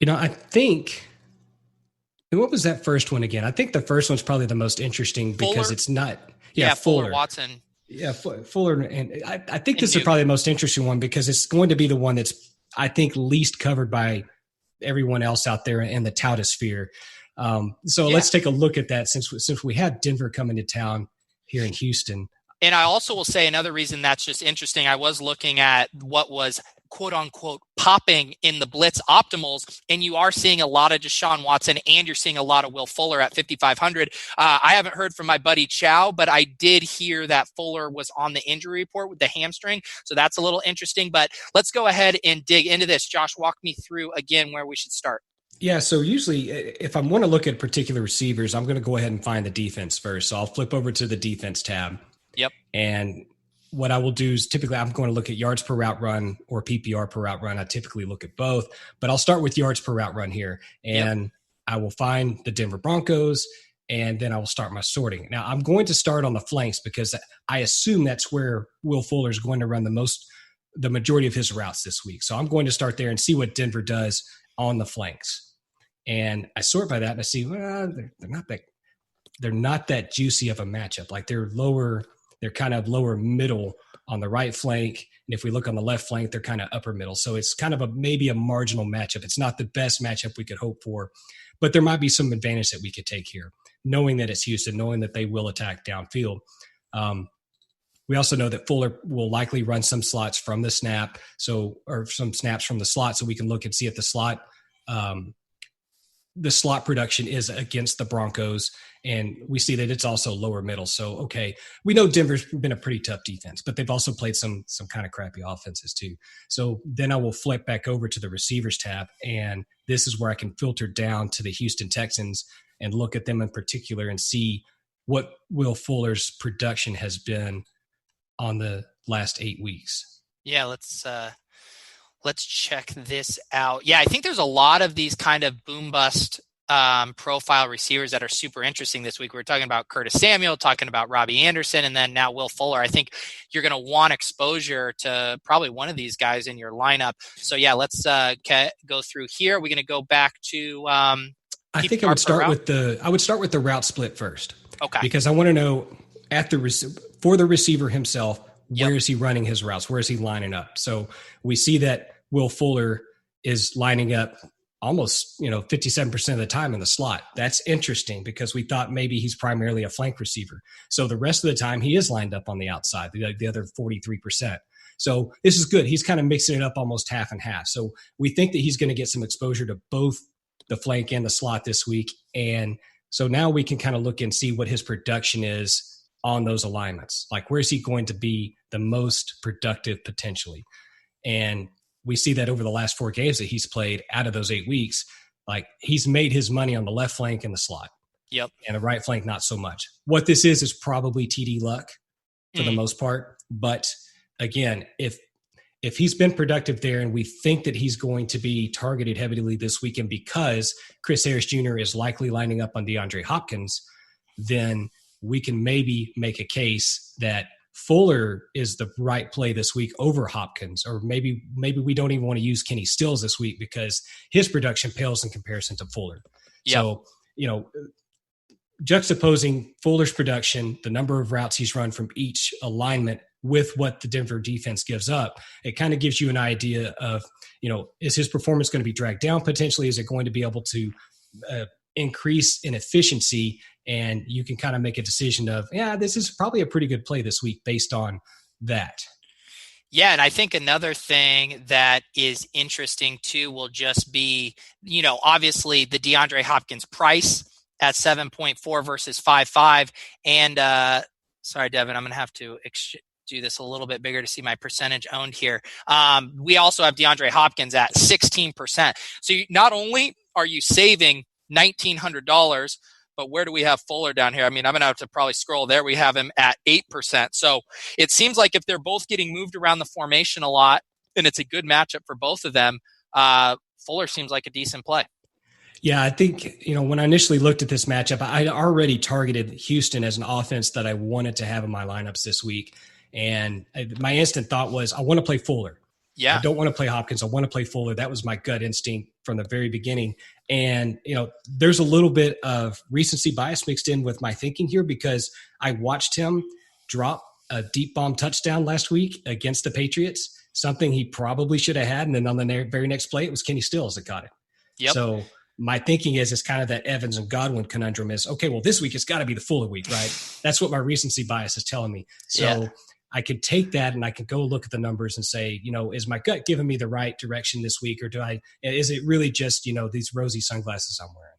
I think, what was that first one again? I think the first one's probably the most interesting because Fuller? it's not. Yeah, Fuller Watson. Yeah, Fuller. And I think this is probably the most interesting one because it's going to be the one that's, I think, least covered by everyone else out there in the touted sphere. Let's take a look at that since we have Denver coming to town here in Houston. And I also will say another reason that's just interesting. I was looking at what was quote unquote popping in the blitz optimals, and you are seeing a lot of Deshaun Watson and you're seeing a lot of Will Fuller at 5,500. I haven't heard from my buddy Chow, but I did hear that Fuller was on the injury report with the hamstring. So that's a little interesting, but let's go ahead and dig into this. Josh, walk me through again where we should start. Yeah, so usually if I want to look at particular receivers, I'm going to go ahead and find the defense first. So I'll flip over to the defense tab. Yep. And what I will do is typically I'm going to look at yards per route run or PPR per route run. I typically look at both, but I'll start with yards per route run here. And I will find the Denver Broncos, and then I will start my sorting. Now, I'm going to start on the flanks because I assume that's where Will Fuller is going to run the majority of his routes this week. So I'm going to start there and see what Denver does on the flanks. And I sort by that and I see, well, they're not that juicy of a matchup. Like they're kind of lower middle on the right flank. And if we look on the left flank, they're kind of upper middle. So it's kind of maybe a marginal matchup. It's not the best matchup we could hope for, but there might be some advantage that we could take here, knowing that it's Houston, knowing that they will attack downfield. We also know that Fuller will likely run some slots from the snap, or some snaps from the slot, so we can look and see if the slot production is against the Broncos, and we see that it's also lower middle. So, okay, we know Denver's been a pretty tough defense, but they've also played some kind of crappy offenses too. So then I will flip back over to the receivers tab, and this is where I can filter down to the Houston Texans and look at them in particular and see what Will Fuller's production has been on the last 8 weeks. Yeah, let's check this out. Yeah, I think there's a lot of these kind of boom bust profile receivers that are super interesting this week. We were talking about Curtis Samuel, talking about Robbie Anderson, and then now Will Fuller. I think you're going to want exposure to probably one of these guys in your lineup. So yeah, let's go through here. We're going to go back to I think I would start with the route split first. Okay. Because I want to know for the receiver himself, where is he running his routes? Where is he lining up? So we see that Will Fuller is lining up almost 57% of the time in the slot. That's interesting because we thought maybe he's primarily a flank receiver. So the rest of the time he is lined up on the outside, the other 43%. So this is good. He's kind of mixing it up almost half and half. So we think that he's going to get some exposure to both the flank and the slot this week. And so now we can kind of look and see what his production is on those alignments. Like, where is he going to be the most productive potentially? And we see that over the last 4 games that he's played out of those 8 weeks, like he's made his money on the left flank and the slot. Yep. And the right flank, not so much. What this is probably TD luck for the most part. But again, if he's been productive there and we think that he's going to be targeted heavily this weekend because Chris Harris Jr. is likely lining up on DeAndre Hopkins, then we can maybe make a case that Fuller is the right play this week over Hopkins, or maybe we don't even want to use Kenny Stills this week because his production pales in comparison to Fuller. Yep. So, juxtaposing Fuller's production, the number of routes he's run from each alignment with what the Denver defense gives up, it kind of gives you an idea of, is his performance going to be dragged down potentially? Is it going to be able to increase in efficiency? And you can kind of make a decision of, this is probably a pretty good play this week based on that. Yeah, and I think another thing that is interesting too will just be, obviously the DeAndre Hopkins price at 7.4 versus 5.5. And sorry, Devin, I'm going to have to do this a little bit bigger to see my percentage owned here. We also have DeAndre Hopkins at 16%. So not only are you saving $1,900, but where do we have Fuller down here? I mean, I'm going to have to probably scroll there. We have him at 8%. So it seems like if they're both getting moved around the formation a lot, and it's a good matchup for both of them, Fuller seems like a decent play. Yeah, I think, when I initially looked at this matchup, I already targeted Houston as an offense that I wanted to have in my lineups this week. And my instant thought was, I want to play Fuller. I Yeah. don't want to play Hopkins. I want to play Fuller. That was my gut instinct from the very beginning. And, there's a little bit of recency bias mixed in with my thinking here because I watched him drop a deep bomb touchdown last week against the Patriots, something he probably should have had. And then on the very next play, it was Kenny Stills that got it. Yep. So my thinking is kind of that Evans and Godwin conundrum is, okay, well, this week it's got to be the Fuller week, right? That's what my recency bias is telling me. So I could take that and I could go look at the numbers and say, is my gut giving me the right direction this week, or is it really just, these rosy sunglasses I'm wearing?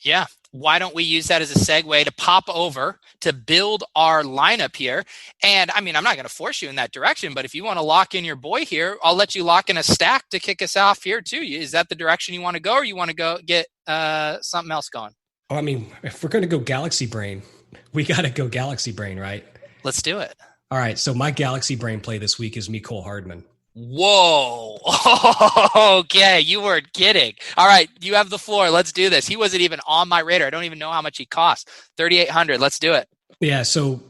Yeah. Why don't we use that as a segue to pop over to build our lineup here? And I'm not going to force you in that direction, but if you want to lock in your boy here, I'll let you lock in a stack to kick us off here too. Is that the direction you want to go, or you want to go get something else going? Oh, if we're going to go Galaxy Brain, we got to go Galaxy Brain, right? Let's do it. All right. So my Galaxy Brain play this week is Mecole Hardman. Whoa. Okay. You weren't kidding. All right. You have the floor. Let's do this. He wasn't even on my radar. I don't even know how much he costs. 3,800. Let's do it. Yeah. So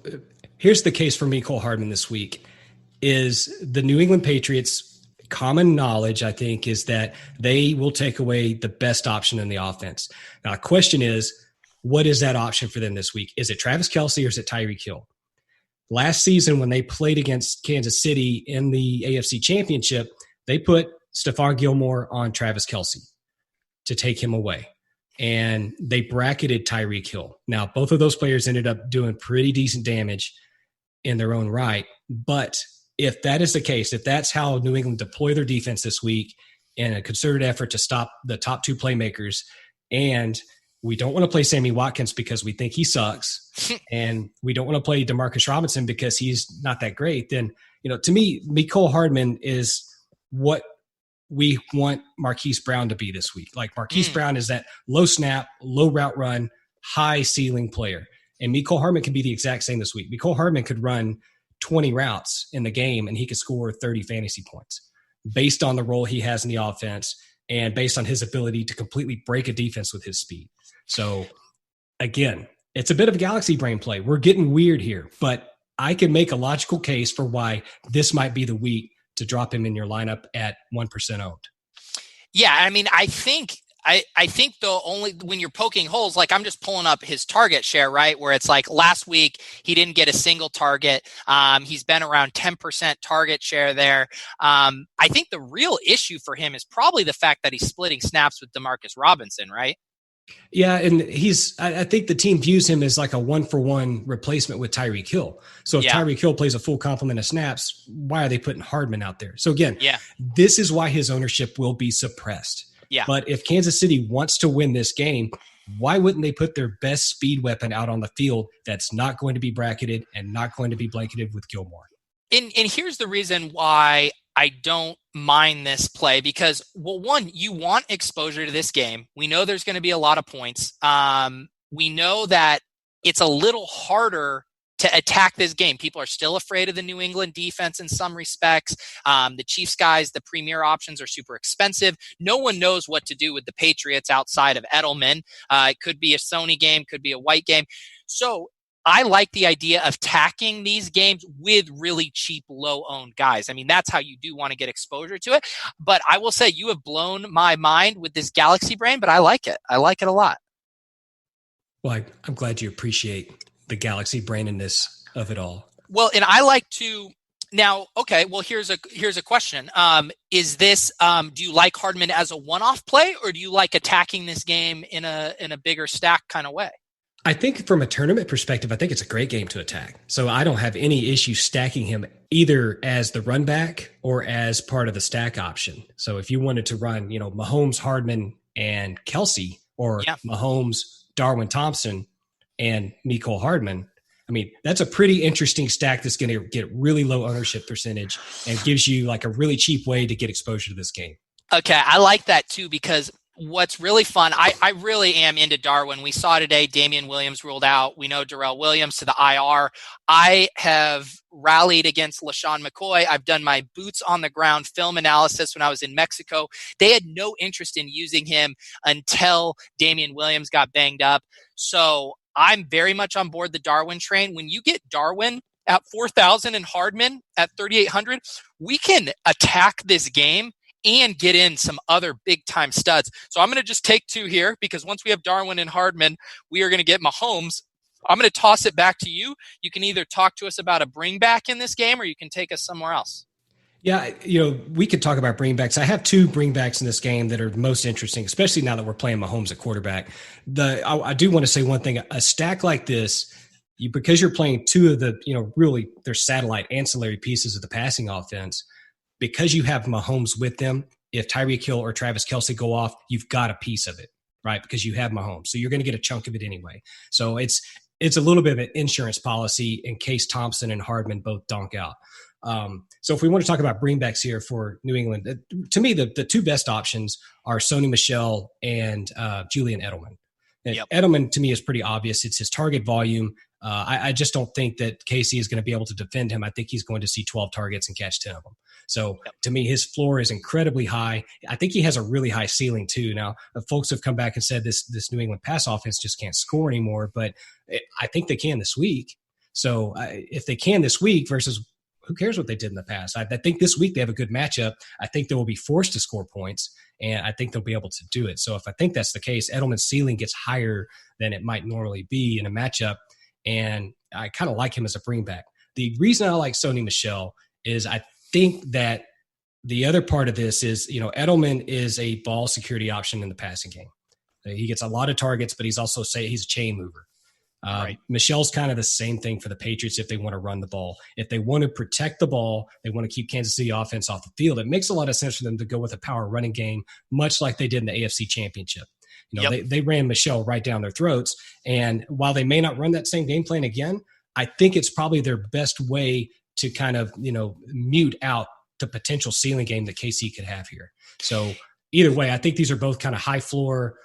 here's the case for Mecole Hardman this week is the New England Patriots. Common knowledge, I think, is that they will take away the best option in the offense. Now, the question is, what is that option for them this week? Is it Travis Kelce or is it Tyreek Hill? Last season, when they played against Kansas City in the AFC Championship, they put Stephon Gilmore on Travis Kelce to take him away. And they bracketed Tyreek Hill. Now, both of those players ended up doing pretty decent damage in their own right. But if that is the case, if that's how New England deploy their defense this week in a concerted effort to stop the top two playmakers, and we don't want to play Sammy Watkins because we think he sucks, and we don't want to play Demarcus Robinson because he's not that great, then, to me, Mecole Hardman is what we want Marquise Brown to be this week. Like Marquise Brown is that low snap, low route run, high ceiling player. And Mecole Hardman can be the exact same this week. Mecole Hardman could run 20 routes in the game and he could score 30 fantasy points based on the role he has in the offense and based on his ability to completely break a defense with his speed. So again, it's a bit of a Galaxy Brain play. We're getting weird here, but I can make a logical case for why this might be the week to drop him in your lineup at 1% owned. Yeah, I think the only when you're poking holes, like I'm just pulling up his target share, right? Where it's like last week he didn't get a single target. He's been around 10% target share there. I think the real issue for him is probably the fact that he's splitting snaps with Demarcus Robinson, right? Yeah, and I think the team views him as like a 1-for-1 replacement with Tyreek Hill. So if Tyreek Hill plays a full complement of snaps, why are they putting Hardman out there? So again, this is why his ownership will be suppressed. Yeah. But if Kansas City wants to win this game, why wouldn't they put their best speed weapon out on the field that's not going to be bracketed and not going to be blanketed with Gilmore? And here's the reason why I don't mind this play, because, well, one, you want exposure to this game. We know there's going to be a lot of points. We know that it's a little harder to attack this game. People are still afraid of the New England defense in some respects. The Chiefs guys, the premier options are super expensive. No one knows what to do with the Patriots outside of Edelman. It could be a Sony game, could be a white game. So I like the idea of tacking these games with really cheap, low-owned guys. I mean, that's how you do want to get exposure to it. But I will say you have blown my mind with this Galaxy Brain, but I like it. I like it a lot. Well, I'm glad you appreciate the Galaxy Brainness of it all. Well, and I like to now. Okay, well, here's a question. Is this do you like Hardman as a one-off play, or do you like attacking this game in a bigger stack kind of way? I think from a tournament perspective, I think it's a great game to attack. So I don't have any issue stacking him either as the run back or as part of the stack option. So if you wanted to run, Mahomes, Hardman, and Kelce, or Mahomes, Darwin Thompson, and Mecole Hardman, I mean, that's a pretty interesting stack that's going to get really low ownership percentage and gives you like a really cheap way to get exposure to this game. Okay, I like that too, because what's really fun, I really am into Darwin. We saw today Damian Williams ruled out. We know Darrell Williams to the IR. I have rallied against LaShawn McCoy. I've done my boots on the ground film analysis when I was in Mexico. They had no interest in using him until Damian Williams got banged up. So I'm very much on board the Darwin train. When you get Darwin at 4,000 and Hardman at 3,800, we can attack this game and get in some other big-time studs. So I'm going to just take 2 here because once we have Darwin and Hardman, we are going to get Mahomes. I'm going to toss it back to you. You can either talk to us about a bring back in this game or you can take us somewhere else. Yeah, we could talk about bringbacks. I have 2 bringbacks in this game that are most interesting, especially now that we're playing Mahomes at quarterback. I do want to say one thing. A stack like this, because you're playing 2 of the, really they're satellite ancillary pieces of the passing offense, because you have Mahomes with them, if Tyreek Hill or Travis Kelce go off, you've got a piece of it, right? Because you have Mahomes. So you're going to get a chunk of it anyway. So it's a little bit of an insurance policy in case Thompson and Hardman both donk out. So if we want to talk about bringbacks here for New England, to me, the 2 best options are Sony Michel and Julian Edelman. Yep. Edelman, to me, is pretty obvious. It's his target volume. I just don't think that Casey is going to be able to defend him. I think he's going to see 12 targets and catch 10 of them. So to me, his floor is incredibly high. I think he has a really high ceiling too. Now, folks have come back and said this New England pass offense just can't score anymore, but I think they can this week. So if they can this week versus who cares what they did in the past? I think this week they have a good matchup. I think they will be forced to score points, and I think they'll be able to do it. So if I think that's the case, Edelman's ceiling gets higher than it might normally be in a matchup, and I kind of like him as a bringback. The reason I like Sony Michel is I think that the other part of this is, Edelman is a ball security option in the passing game. He gets a lot of targets, but he's also he's a chain mover. Right. Michel's kind of the same thing for the Patriots if they want to run the ball. If they want to protect the ball, they want to keep Kansas City offense off the field. It makes a lot of sense for them to go with a power running game, much like they did in the AFC Championship. They ran Michel right down their throats. And while they may not run that same game plan again, I think it's probably their best way to kind of, mute out the potential ceiling game that KC could have here. So either way, I think these are both kind of high floor,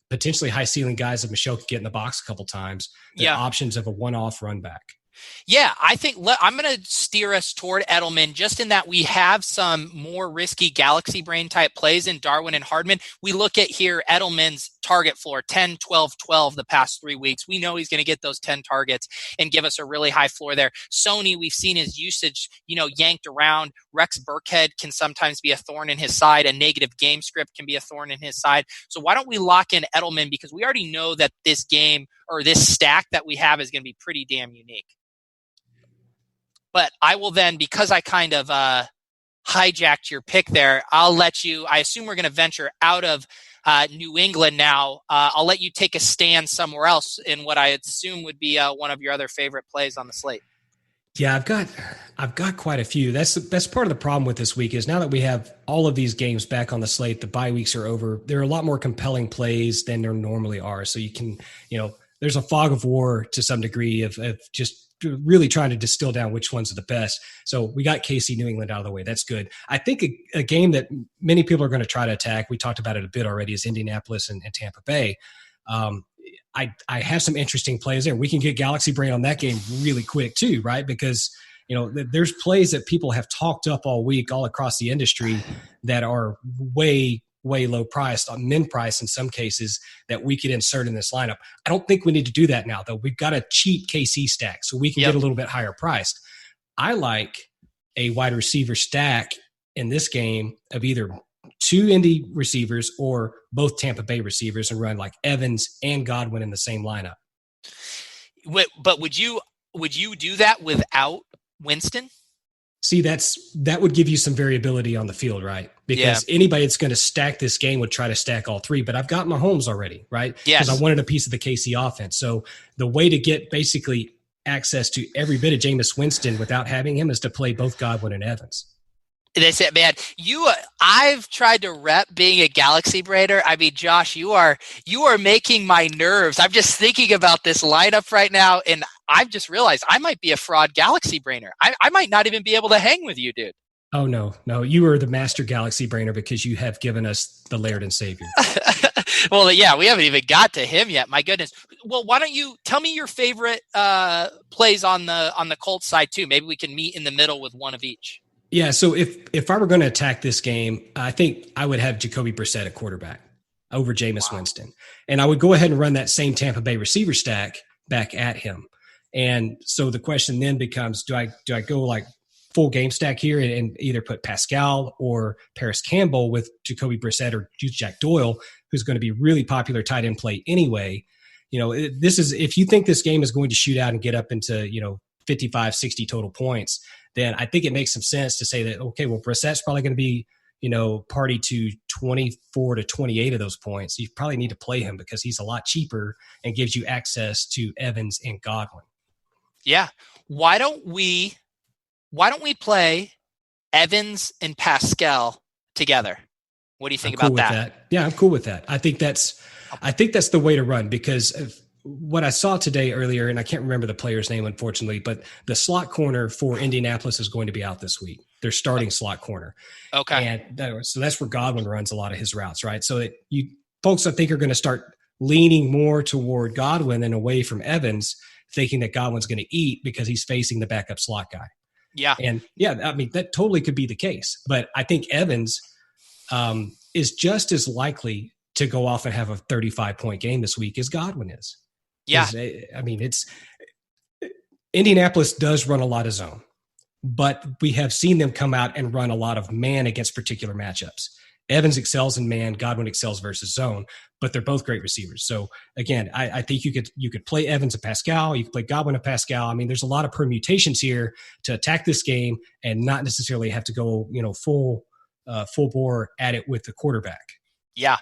potentially high ceiling guys that Michel could get in the box a couple times. The options of a one-off run back. Yeah, I think I'm going to steer us toward Edelman just in that we have some more risky galaxy brain type plays in Darwin and Hardman. We look at here Edelman's target floor, 10, 12, 12 the past 3 weeks. We know he's going to get those 10 targets and give us a really high floor there. Sony, we've seen his usage, yanked around. Rex Burkhead can sometimes be a thorn in his side. A negative game script can be a thorn in his side. So why don't we lock in Edelman, because we already know that this game or this stack that we have is going to be pretty damn unique. But I will then, because I kind of hijacked your pick there, I'll let you, I assume we're going to venture out of New England now. I'll let you take a stand somewhere else in what I assume would be one of your other favorite plays on the slate. Yeah, I've got quite a few. That's part of the problem with this week is now that we have all of these games back on the slate, the bye weeks are over. There are a lot more compelling plays than there normally are. So you can, there's a fog of war to some degree of just really trying to distill down which ones are the best. So we got KC New England out of the way. That's good. I think a game that many people are going to try to attack, we talked about it a bit already, is Indianapolis and Tampa Bay. I have some interesting plays there. We can get Galaxy Brain on that game really quick too, right? Because, there's plays that people have talked up all week all across the industry that are way low priced, min price in some cases, that we could insert in this lineup. I don't think we need to do that now, though. We've got a cheap KC stack, so we can get a little bit higher priced. I like a wide receiver stack in this game of either 2 Indy receivers or both Tampa Bay receivers and run like Evans and Godwin in the same lineup. But would you do that without Winston? See, that would give you some variability on the field, right? Because anybody that's going to stack this game would try to stack all 3, but I've got Mahomes already, right? Yes. Because I wanted a piece of the KC offense. So the way to get basically access to every bit of Jameis Winston without having him is to play both Godwin and Evans. They said, man, I've tried to rep being a Galaxy Braider. I mean, Josh, you are making my nerves. I'm just thinking about this lineup right now, and I've just realized I might be a fraud Galaxy Brainer. I might not even be able to hang with you, dude. Oh, no. You are the master Galaxy Brainer because you have given us the Laird and Savior. Well, yeah, we haven't even got to him yet. My goodness. Well, why don't you tell me your favorite plays on the Colts side, too? Maybe we can meet in the middle with one of each. Yeah, so if I were going to attack this game, I think I would have Jacoby Brissett at quarterback over Jameis Winston. And I would go ahead and run that same Tampa Bay receiver stack back at him. And so the question then becomes, do I go like full game stack here and either put Pascal or Paris Campbell with Jacoby Brissett or Jack Doyle, who's going to be really popular tight end play anyway? This is, if you think this game is going to shoot out and get up into, 55, 60 total points, then I think it makes some sense to say that, okay, well, Brissett's probably going to be, party to 24 to 28 of those points. You probably need to play him because he's a lot cheaper and gives you access to Evans and Godwin. Yeah. Why don't we play Evans and Pascal together? What do you think about that? Yeah, I'm cool with that. I think that's the way to run, because of what I saw today earlier, and I can't remember the player's name, unfortunately, but the slot corner for Indianapolis is going to be out this week. They're starting slot corner. Okay. And so that's where Godwin runs a lot of his routes, right? So folks, I think, are going to start leaning more toward Godwin and away from Evans, thinking that Godwin's going to eat because he's facing the backup slot guy. Yeah. And yeah, I mean, that totally could be the case. But I think Evans is just as likely to go off and have a 35-point game this week as Godwin is. Yeah. I mean, Indianapolis does run a lot of zone, but we have seen them come out and run a lot of man against particular matchups. Evans excels in man, Godwin excels versus zone, but they're both great receivers. So again, I think you could play Evans and Pascal, you could play Godwin and Pascal. I mean, there's a lot of permutations here to attack this game and not necessarily have to go, full bore at it with the quarterback. Yeah.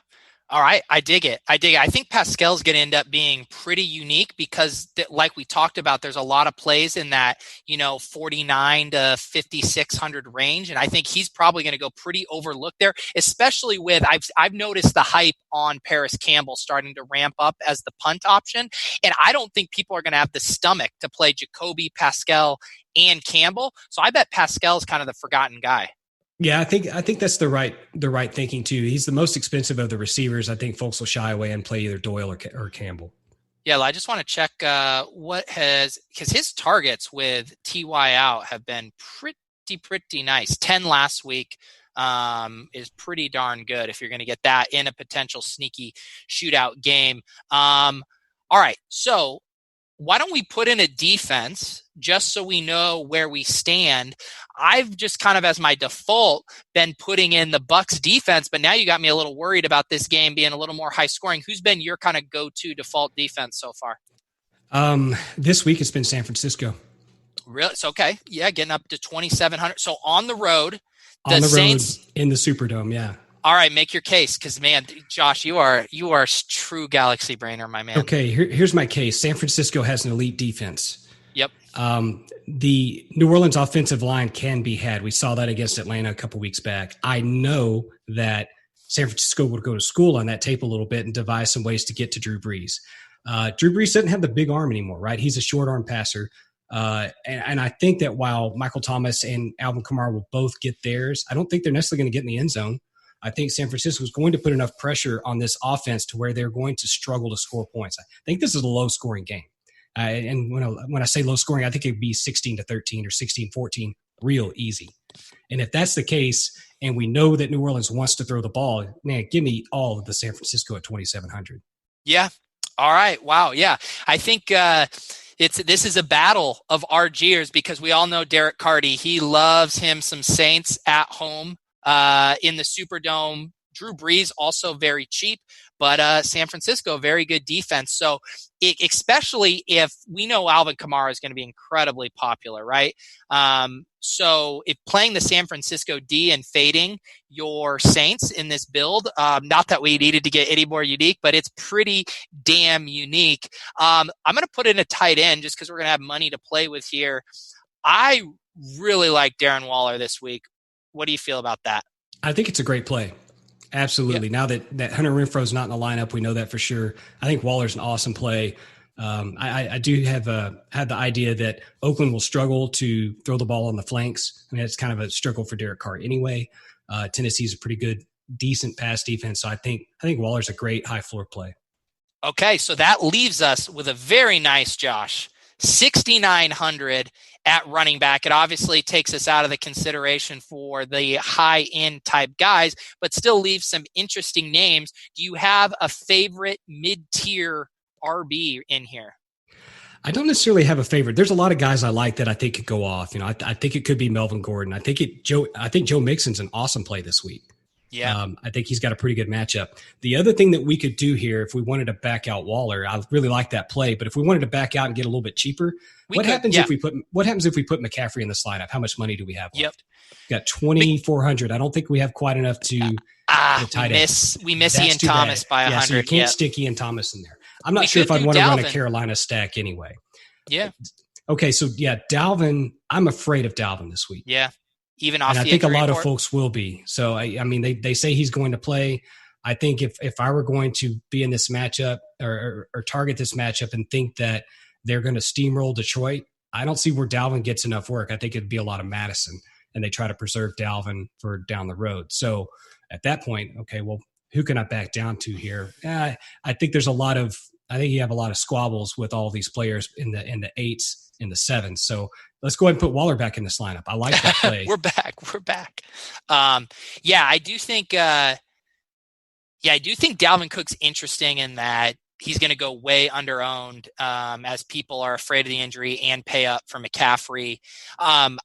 All right. I dig it. I think Pascal's going to end up being pretty unique because like we talked about, there's a lot of plays in that, 49 to 5,600 range. And I think he's probably going to go pretty overlooked there, especially with, I've noticed the hype on Paris Campbell starting to ramp up as the punt option. And I don't think people are going to have the stomach to play Jacoby, Pascal, and Campbell. So I bet Pascal's kind of the forgotten guy. Yeah, I think that's the right thinking too. He's the most expensive of the receivers. I think folks will shy away and play either Doyle or Campbell. Yeah, I just want to check because his targets with TY out have been pretty nice. 10 last week is pretty darn good if you're going to get that in a potential sneaky shootout game. All right, so why don't we put in a defense just so we know where we stand? I've just kind of, as my default, been putting in the Bucs defense, but now you got me a little worried about this game being a little more high scoring. Who's been your kind of go-to default defense so far? This week it's been San Francisco. Really? It's okay. Yeah, getting up to 2,700. So on the road, Saints in the Superdome. Yeah. All right, make your case, because man, Josh, you are a true galaxy brainer, my man. Okay, here's my case. San Francisco has an elite defense. Yep. The New Orleans offensive line can be had. We saw that against Atlanta a couple weeks back. I know that San Francisco would go to school on that tape a little bit and devise some ways to get to Drew Brees. Drew Brees doesn't have the big arm anymore, right? He's a short arm passer. And I think that while Michael Thomas and Alvin Kamara will both get theirs, I don't think they're necessarily going to get in the end zone. I think San Francisco is going to put enough pressure on this offense to where they're going to struggle to score points. I think this is a low-scoring game. And when I say low-scoring, I think it would be 16-13 or 16-14, real easy. And if that's the case, and we know that New Orleans wants to throw the ball, man, give me all of the San Francisco at 2,700. Yeah. All right. Wow. Yeah. I think this is a battle of RGers because we all know Derek Carty. He loves him some Saints at home. In the Superdome. Drew Brees also very cheap, but San Francisco, very good defense. So especially if we know Alvin Kamara is going to be incredibly popular, right? So if playing the San Francisco D and fading your Saints in this build, not that we needed to get any more unique, but it's pretty damn unique. I'm going to put in a tight end just because we're going to have money to play with here. I really like Darren Waller this week. What do you feel about that? I think it's a great play. Absolutely. Yep. Now that Hunter Renfro's not in the lineup, we know that for sure. I think Waller's an awesome play. I do have the idea that Oakland will struggle to throw the ball on the flanks. I mean, it's kind of a struggle for Derek Carr anyway. Tennessee's a pretty good, decent pass defense. So I think Waller's a great high floor play. Okay, so that leaves us with a very nice Josh, 6,900 at running back. It obviously takes us out of the consideration for the high-end type guys, but still leaves some interesting names. Do you have a favorite mid-tier RB in here? I don't necessarily have a favorite. There's a lot of guys I like that I think could go off. I think it could be Melvin Gordon. I think Joe Mixon's an awesome play this week. Yeah. I think he's got a pretty good matchup. The other thing that we could do here, if we wanted to back out Waller, I really like that play. But if we wanted to back out and get a little bit cheaper, what happens if we put McCaffrey in this lineup? How much money do we have left? Got 2,400. I don't think we have quite enough to tight end. We miss Ian Thomas by 100. So you can't stick Ian Thomas in there. I'm not sure if I'd want to run a Carolina stack anyway. Yeah. Okay, so Dalvin. I'm afraid of Dalvin this week. Yeah. Even off, and I think a lot of folks will be. So I mean, they say he's going to play. I think if I were going to be in this matchup or target this matchup and think that they're going to steamroll Detroit, I don't see where Dalvin gets enough work. I think it'd be a lot of Madison, and they try to preserve Dalvin for down the road. So at that point, okay, well, who can I back down to here? I think there's I think you have a lot of squabbles with all these players in the 8s, in the 7s. So let's go ahead and put Waller back in this lineup. I like that play. We're back. I do think Dalvin Cook's interesting in that he's going to go way under-owned as people are afraid of the injury and pay up for McCaffrey. I'm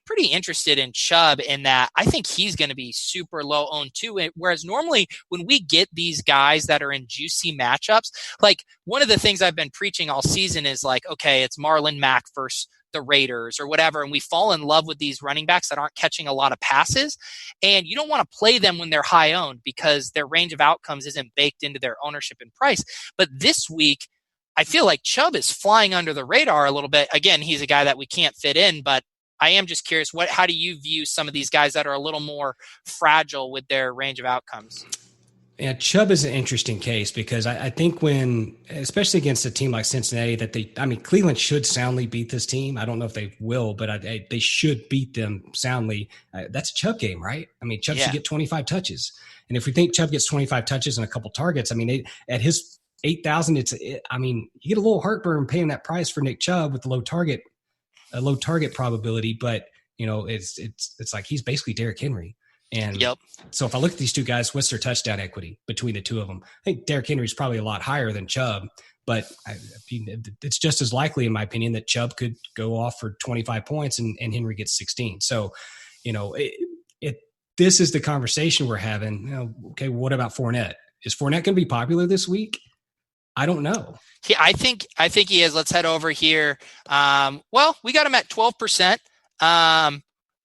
pretty interested in Chubb in that I think he's going to be super low-owned too. Whereas normally when we get these guys that are in juicy matchups, like one of the things I've been preaching all season is like, okay, it's Marlon Mack versus the Raiders or whatever, and we fall in love with these running backs that aren't catching a lot of passes, and you don't want to play them when they're high owned because their range of outcomes isn't baked into their ownership and price. But this week, I feel like Chubb is flying under the radar a little bit. Again, he's a guy that we can't fit in, but I am just curious, how do you view some of these guys that are a little more fragile with their range of outcomes? Yeah, Chubb is an interesting case because I think especially against a team like Cincinnati, Cleveland should soundly beat this team. I don't know if they will, but they should beat them soundly. That's a Chubb game, right? I mean, Chubb should get 25 touches. And if we think Chubb gets 25 touches and a couple targets, at his 8,000, you get a little heartburn paying that price for Nick Chubb with a low target probability, but it's like he's basically Derrick Henry. And so if I look at these two guys, what's their touchdown equity between the two of them? I think Derrick Henry is probably a lot higher than Chubb, but it's just as likely, in my opinion, that Chubb could go off for 25 points and Henry gets 16. So, this is the conversation we're having. Okay, what about Fournette? Is Fournette going to be popular this week? I don't know. Yeah, I think he is. Let's head over here. We got him at 12%.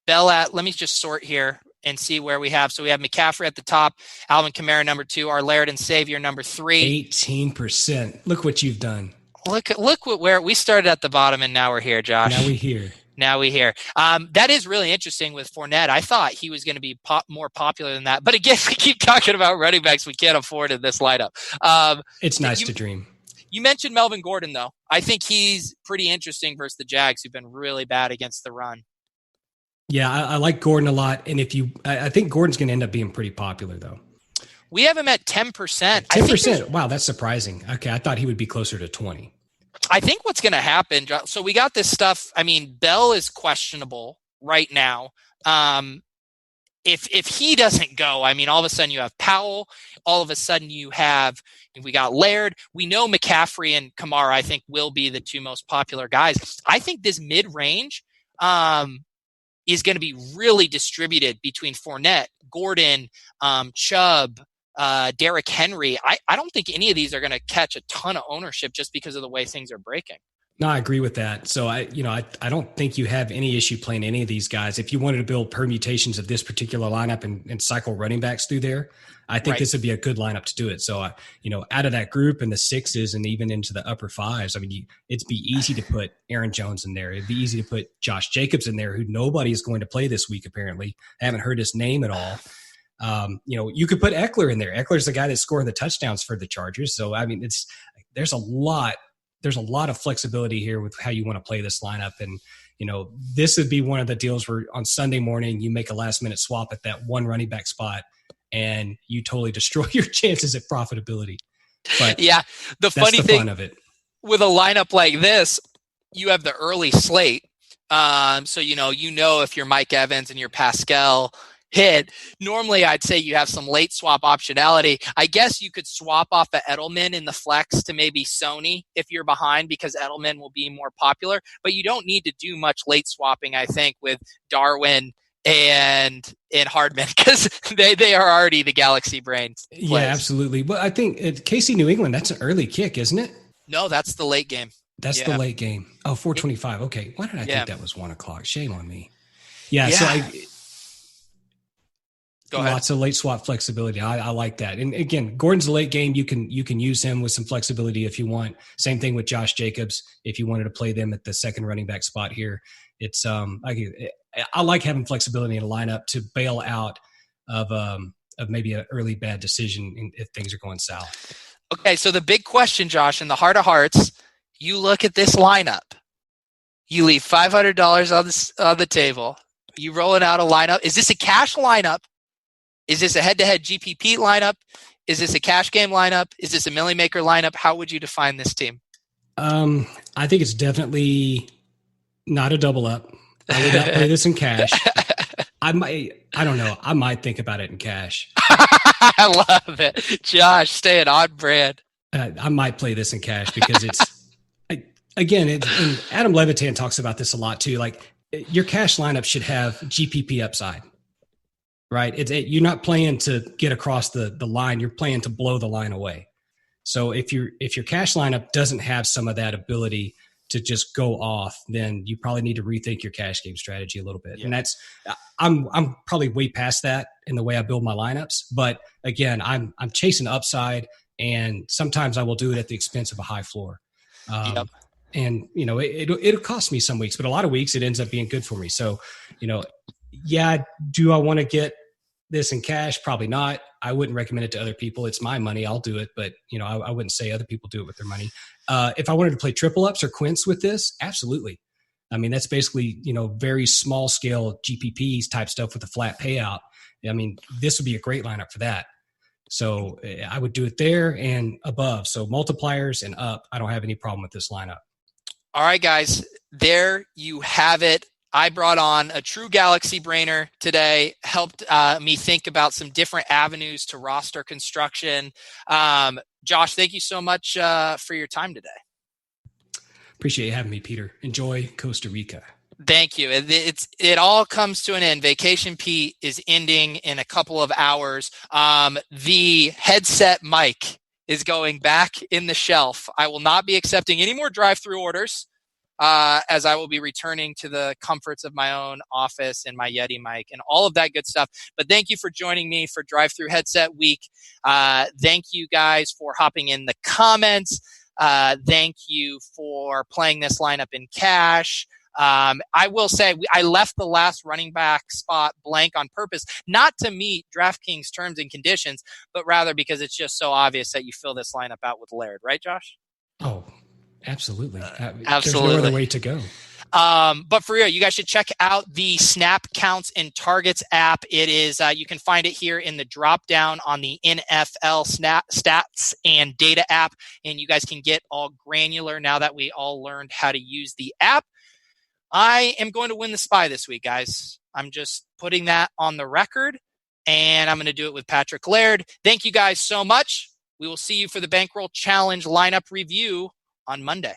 Let me just sort here and see where we have. So we have McCaffrey at the top, Alvin Kamara number 2, our Laird and Savior number 3. 18%. Look what you've done. Look where we started at the bottom and now we're here, Josh. Now we hear. That is really interesting with Fournette. I thought he was going to be more popular than that. But again, we keep talking about running backs we can't afford in this lineup. It's nice to dream. You mentioned Melvin Gordon, though. I think he's pretty interesting versus the Jags, who've been really bad against the run. Yeah, I like Gordon a lot. And I think Gordon's going to end up being pretty popular, though. We have him at 10%. 10%? Wow, that's surprising. Okay, I thought he would be closer to 20. I think what's going to happen, so we got this stuff. Bell is questionable right now. If he doesn't go, all of a sudden you have Powell. All of a sudden we got Laird. We know McCaffrey and Kamara, I think, will be the two most popular guys. I think this mid-range is going to be really distributed between Fournette, Gordon, Chubb, Derrick Henry. I don't think any of these are going to catch a ton of ownership just because of the way things are breaking. No, I agree with that. So I don't think you have any issue playing any of these guys. If you wanted to build permutations of this particular lineup and cycle running backs through there, I think this would be a good lineup to do it. So, out of that group in the 6s and even into the upper 5s, it'd be easy to put Aaron Jones in there. It'd be easy to put Josh Jacobs in there, who nobody is going to play this week, apparently. I haven't heard his name at all. You could put Eckler in there. Eckler's the guy that's scoring the touchdowns for the Chargers. So, there's a lot of flexibility here with how you want to play this lineup. And, this would be one of the deals where on Sunday morning, you make a last minute swap at that one running back spot and you totally destroy your chances at profitability. But yeah, the funny thing fun of it. With a lineup like this, you have the early slate. So, if you're Mike Evans and you're Pascal, hit. Normally, I'd say you have some late swap optionality. I guess you could swap off a Edelman in the flex to maybe Sony if you're behind, because Edelman will be more popular. But you don't need to do much late swapping, I think, with Darwin and Hardman, because they are already the Galaxy brains plays. Yeah, absolutely. Well, I think KC New England, that's an early kick, isn't it? No, that's the late game. That's the late game. Oh, 4:25. Okay. Why did I think that was 1 o'clock? Shame on me. Yeah. So lots of late swap flexibility. I like that. And again, Gordon's a late game. You can use him with some flexibility if you want. Same thing with Josh Jacobs. If you wanted to play them at the second running back spot here, it's I like having flexibility in a lineup to bail out of maybe an early bad decision if things are going south. Okay, so the big question, Josh, in the heart of hearts, you look at this lineup. You leave $500 on the table. You rolling out a lineup. Is this a cash lineup? Is this a head-to-head GPP lineup? Is this a cash game lineup? Is this a Millie Maker lineup? How would you define this team? I think it's definitely not a double up. I would not play this in cash. I don't know. I might think about it in cash. I love it. Josh, staying on brand. I might play this in cash because and Adam Levitan talks about this a lot too. Like, your cash lineup should have GPP upside, right? You're not playing to get across the line. You're playing to blow the line away. So if your cash lineup doesn't have some of that ability to just go off, then you probably need to rethink your cash game strategy a little bit. Yeah. And I'm probably way past that in the way I build my lineups. But again, I'm chasing upside, and sometimes I will do it at the expense of a high floor. And it'll cost me some weeks, but a lot of weeks it ends up being good for me. So, do I want to get this in cash? Probably not. I wouldn't recommend it to other people. It's my money. I'll do it. But, I wouldn't say other people do it with their money. If I wanted to play triple ups or quints with this, absolutely. I mean, that's basically, very small scale GPPs type stuff with a flat payout. I mean, this would be a great lineup for that. So I would do it there and above. So multipliers and up, I don't have any problem with this lineup. All right, guys, there you have it. I brought on a true Galaxy brainer today, helped me think about some different avenues to roster construction. Josh, thank you so much for your time today. Appreciate you having me, Peter. Enjoy Costa Rica. Thank you. It all comes to an end. Vacation Pete is ending in a couple of hours. The headset mic is going back in the shelf. I will not be accepting any more drive-through orders, as I will be returning to the comforts of my own office and my Yeti mic and all of that good stuff. But thank you for joining me for Drive-Through Headset Week. Thank you guys for hopping in the comments. Thank you for playing this lineup in cash. I will say I left the last running back spot blank on purpose, not to meet DraftKings terms and conditions, but rather because it's just so obvious that you fill this lineup out with Laird, right, Josh? Oh, absolutely. Absolutely. There's no other way to go. But for real, you guys should check out the Snap Counts and Targets app. It is, you can find it here in the drop down on the NFL Stats and Data app. And you guys can get all granular now that we all learned how to use the app. I am going to win the SPY this week, guys. I'm just putting that on the record, and I'm going to do it with Patrick Laird. Thank you guys so much. We will see you for the Bankroll Challenge lineup review on Monday.